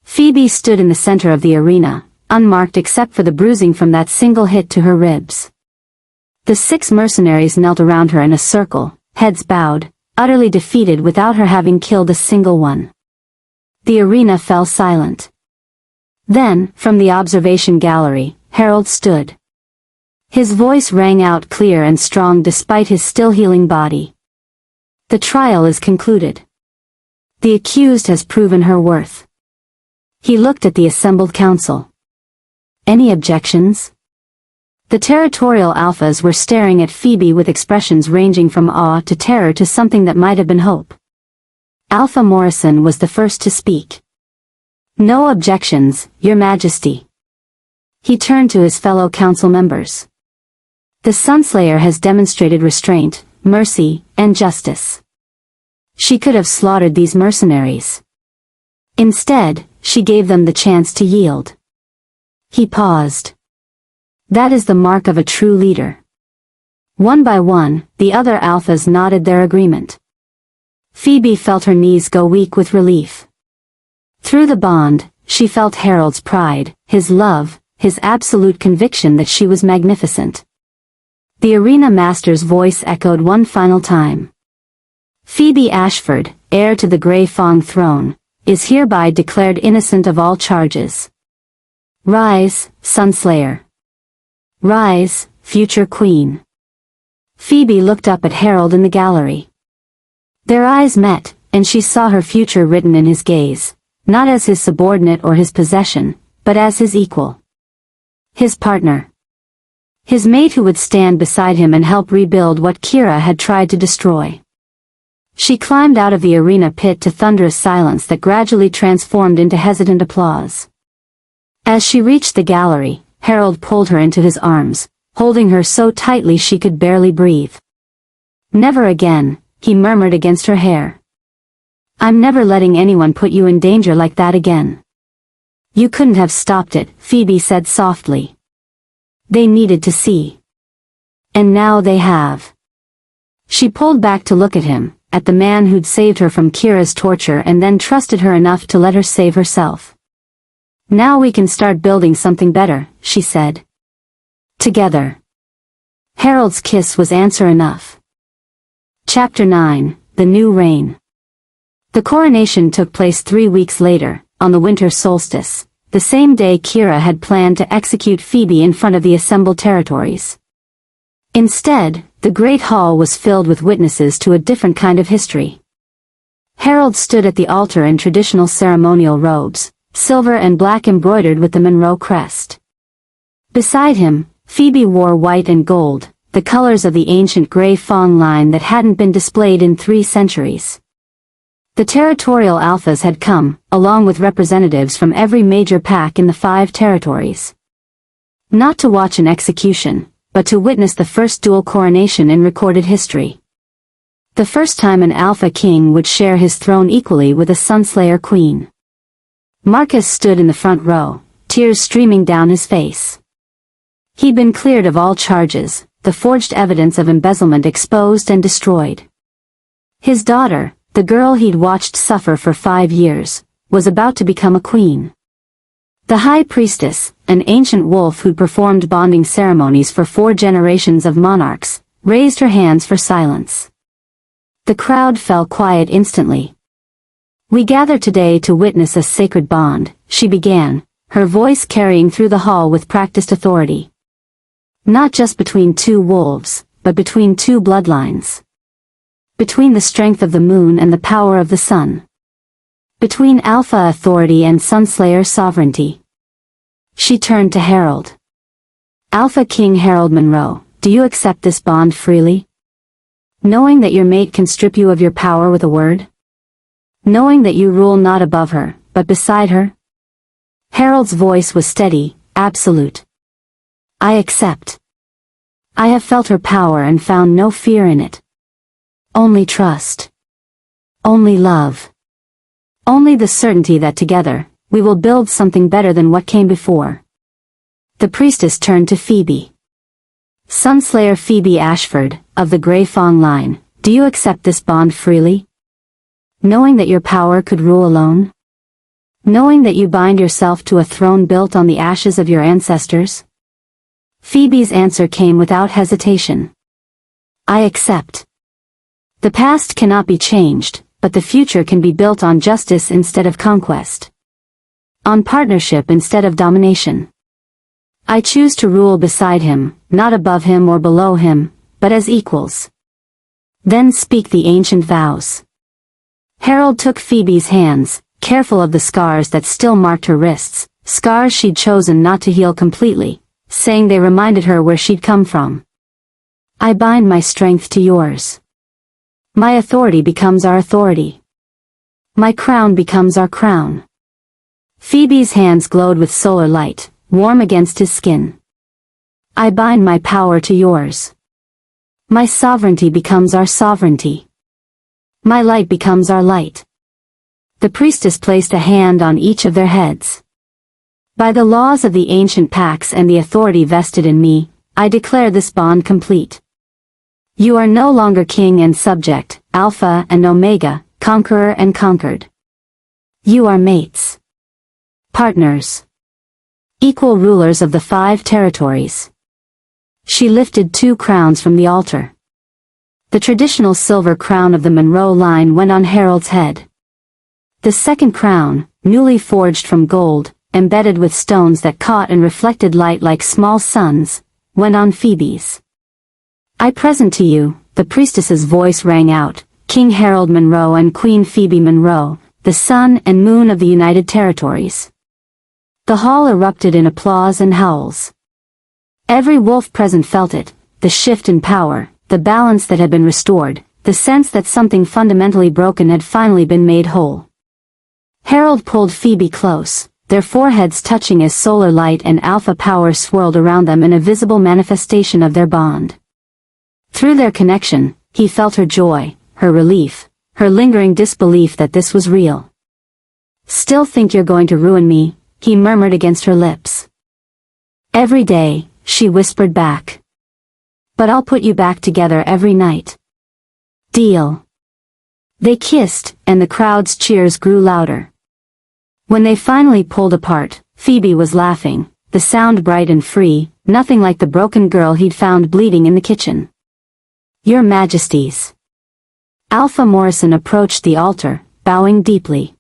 Phoebe stood in the center of the arena, unmarked except for the bruising from that single hit to her ribs. The 6 mercenaries knelt around her in a circle, heads bowed, utterly defeated without her having killed a single one. The arena fell silent. Then, from the observation gallery, Harold stood. His voice rang out clear and strong despite his still healing body. The trial is concluded. The accused has proven her worth. He looked at the assembled council. Any objections? The territorial alphas were staring at Phoebe with expressions ranging from awe to terror to something that might have been hope. Alpha Morrison was the first to speak. No objections, Your Majesty. He turned to his fellow council members. The Sunslayer has demonstrated restraint, mercy, and justice. She could have slaughtered these mercenaries. Instead, she gave them the chance to yield. He paused. That is the mark of a true leader. One by one, the other alphas nodded their agreement. Phoebe felt her knees go weak with relief. Through the bond, she felt Harold's pride, his love, his absolute conviction that she was magnificent. The arena master's voice echoed one final time. Phoebe Ashford, heir to the Grey Fong throne, is hereby declared innocent of all charges. Rise, Sunslayer. Rise, future queen. Phoebe looked up at Harold in the gallery. Their eyes met, and she saw her future written in his gaze, not as his subordinate or his possession, but as his equal. His partner. His mate who would stand beside him and help rebuild what Kira had tried to destroy. She climbed out of the arena pit to thunderous silence that gradually transformed into hesitant applause. As she reached the gallery, Harold pulled her into his arms, holding her so tightly she could barely breathe. Never again, he murmured against her hair. I'm never letting anyone put you in danger like that again. You couldn't have stopped it, Phoebe said softly. They needed to see. And now they have. She pulled back to look at him, at the man who'd saved her from Kira's torture and then trusted her enough to let her save herself. Now we can start building something better, she said. Together. Harold's kiss was answer enough. Chapter 9, The New Reign. The coronation took place 3 weeks later, on the winter solstice, the same day Kira had planned to execute Phoebe in front of the assembled territories. Instead, the great hall was filled with witnesses to a different kind of history. Harold stood at the altar in traditional ceremonial robes, silver and black embroidered with the Monroe crest. Beside him, Phoebe wore white and gold, the colors of the ancient Grey Fong line that hadn't been displayed in 3 centuries. The territorial alphas had come, along with representatives from every major pack in the 5 territories. Not to watch an execution, but to witness the first dual coronation in recorded history. The first time an Alpha King would share his throne equally with a Sunslayer Queen. Marcus stood in the front row, tears streaming down his face. He'd been cleared of all charges, the forged evidence of embezzlement exposed and destroyed. His daughter, the girl he'd watched suffer for 5 years, was about to become a queen. The High Priestess, an ancient wolf who'd performed bonding ceremonies for 4 generations of monarchs, raised her hands for silence. The crowd fell quiet instantly. We gather today to witness a sacred bond, she began, her voice carrying through the hall with practiced authority. Not just between 2 wolves, but between 2 bloodlines. Between the strength of the moon and the power of the sun. Between Alpha authority and Sunslayer sovereignty. She turned to Harold. Alpha King Harold Monroe, do you accept this bond freely? Knowing that your mate can strip you of your power with a word? Knowing that you rule not above her, but beside her? Harold's voice was steady, absolute. I accept. I have felt her power and found no fear in it. Only trust. Only love. Only the certainty that together, we will build something better than what came before. The priestess turned to Phoebe. Sunslayer Phoebe Ashford, of the Grey Fong line, Do you accept this bond freely? Knowing that your power could rule alone? Knowing that you bind yourself to a throne built on the ashes of your ancestors? Phoebe's answer came without hesitation. I accept. The past cannot be changed, but the future can be built on justice instead of conquest. On partnership instead of domination. I choose to rule beside him, not above him or below him, but as equals. Then speak the ancient vows. Harold took Phoebe's hands, careful of the scars that still marked her wrists, scars she'd chosen not to heal completely, saying they reminded her where she'd come from. I bind my strength to yours. My authority becomes our authority. My crown becomes our crown. Phoebe's hands glowed with solar light, warm against his skin. I bind my power to yours. My sovereignty becomes our sovereignty. My light becomes our light. The priestess placed a hand on each of their heads. By the laws of the ancient pacts and the authority vested in me, I declare this bond complete. You are no longer king and subject, Alpha and Omega, conqueror and conquered. You are mates. Partners. Equal rulers of the 5 territories. She lifted 2 crowns from the altar. The traditional silver crown of the Monroe line went on Harold's head. The second crown, newly forged from gold, embedded with stones that caught and reflected light like small suns, went on Phoebe's. I present to you, the priestess's voice rang out, King Harold Monroe and Queen Phoebe Monroe, the sun and moon of the United Territories. The hall erupted in applause and howls. Every wolf present felt it, the shift in power, the balance that had been restored, the sense that something fundamentally broken had finally been made whole. Harold pulled Phoebe close, their foreheads touching as solar light and alpha power swirled around them in a visible manifestation of their bond. Through their connection, he felt her joy, her relief, her lingering disbelief that this was real. Still think you're going to ruin me, he murmured against her lips. Every day, she whispered back. But I'll put you back together every night. Deal. They kissed, and the crowd's cheers grew louder. When they finally pulled apart, Phoebe was laughing, the sound bright and free, nothing like the broken girl he'd found bleeding in the kitchen. Your Majesties. Alpha Morrison approached the altar, bowing deeply.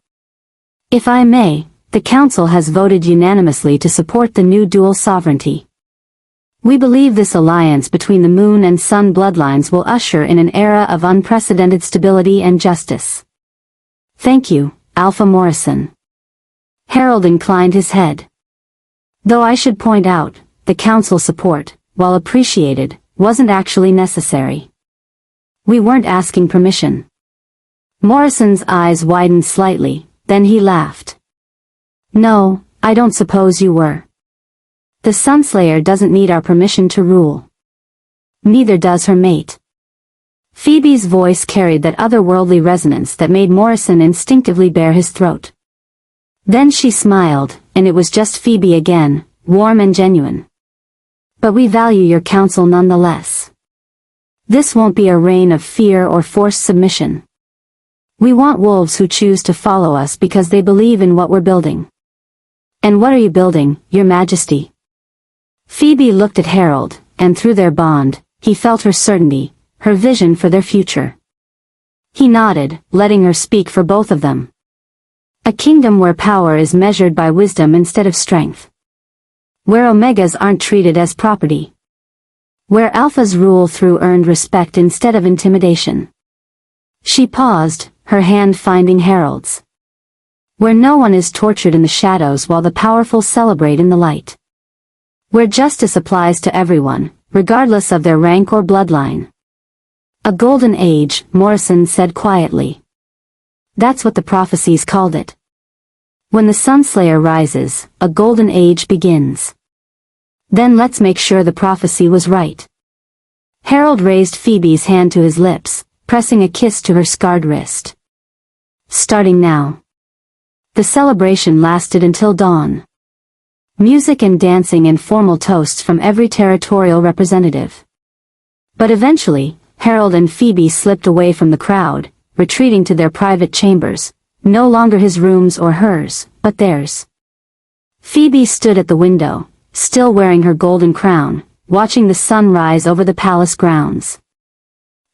If I may, the Council has voted unanimously to support the new dual sovereignty. We believe this alliance between the Moon and Sun bloodlines will usher in an era of unprecedented stability and justice. Thank you, Alpha Morrison. Harold inclined his head. Though I should point out, the Council's support, while appreciated, wasn't actually necessary. We weren't asking permission. Morrison's eyes widened slightly, then he laughed. No, I don't suppose you were. The Sunslayer doesn't need our permission to rule. Neither does her mate. Phoebe's voice carried that otherworldly resonance that made Morrison instinctively bare his throat. Then she smiled, and it was just Phoebe again, warm and genuine. But we value your counsel nonetheless. This won't be a reign of fear or forced submission. We want wolves who choose to follow us because they believe in what we're building. And what are you building, Your Majesty? Phoebe looked at Harold, and through their bond, he felt her certainty, her vision for their future. He nodded, letting her speak for both of them. A kingdom where power is measured by wisdom instead of strength. Where Omegas aren't treated as property. Where Alphas rule through earned respect instead of intimidation. She paused, her hand finding Harold's. Where no one is tortured in the shadows while the powerful celebrate in the light. Where justice applies to everyone, regardless of their rank or bloodline. A golden age, Morrison said quietly. That's what the prophecies called it. When the Sunslayer rises, a golden age begins. Then let's make sure the prophecy was right. Harold raised Phoebe's hand to his lips, pressing a kiss to her scarred wrist. Starting now. The celebration lasted until dawn. Music and dancing and formal toasts from every territorial representative. But eventually, Harold and Phoebe slipped away from the crowd, retreating to their private chambers, no longer his rooms or hers, but theirs. Phoebe stood at the window, still wearing her golden crown, watching the sun rise over the palace grounds.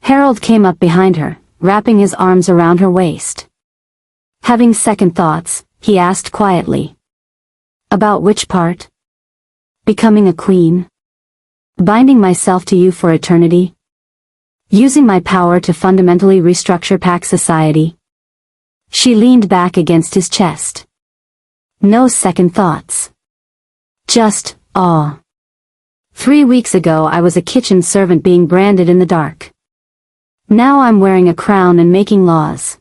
Harold came up behind her, wrapping his arms around her waist. Having second thoughts, he asked quietly. About which part? Becoming a queen? Binding myself to you for eternity? Using my power to fundamentally restructure Pack society? She leaned back against his chest. No second thoughts. Just awe. 3 weeks ago I was a kitchen servant being branded in the dark. Now I'm wearing a crown and making laws.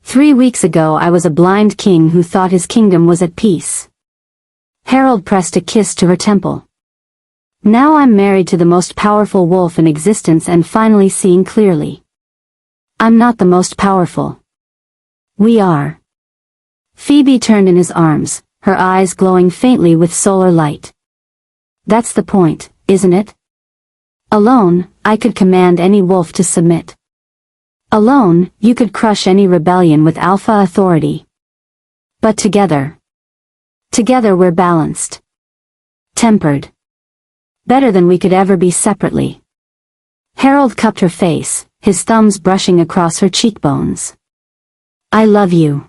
3 weeks ago I was a blind king who thought his kingdom was at peace. Harold pressed a kiss to her temple. Now I'm married to the most powerful wolf in existence and finally seeing clearly. I'm not the most powerful. We are. Phoebe turned in his arms, her eyes glowing faintly with solar light. That's the point, isn't it? Alone, I could command any wolf to submit. Alone, you could crush any rebellion with alpha authority. But together we're balanced. Tempered. Better than we could ever be separately. Harold cupped her face, his thumbs brushing across her cheekbones. I love you.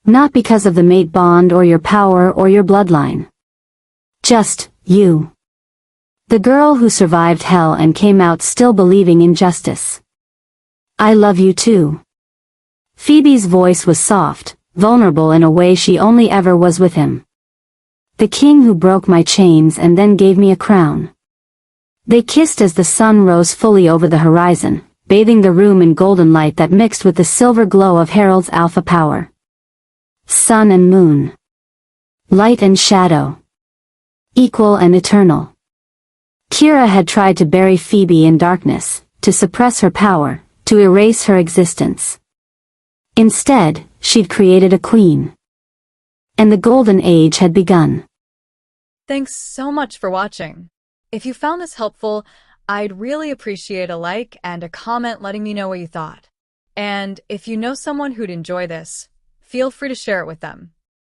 Not because of the mate bond or your power or your bloodline. Just, you. The girl who survived hell and came out still believing in justice. I love you too. Phoebe's voice was soft, vulnerable in a way she only ever was with him. The king who broke my chains and then gave me a crown. They kissed as the sun rose fully over the horizon, bathing the room in golden light that mixed with the silver glow of Harold's alpha power. Sun and moon. Light and shadow. Equal and eternal. Kira had tried to bury Phoebe in darkness, to suppress her power, to erase her existence. Instead, she'd created a queen. And the golden age had begun. Thanks so much for watching. If you found this helpful, I'd really appreciate a like and a comment letting me know what you thought. And if you know someone who'd enjoy this, feel free to share it with them.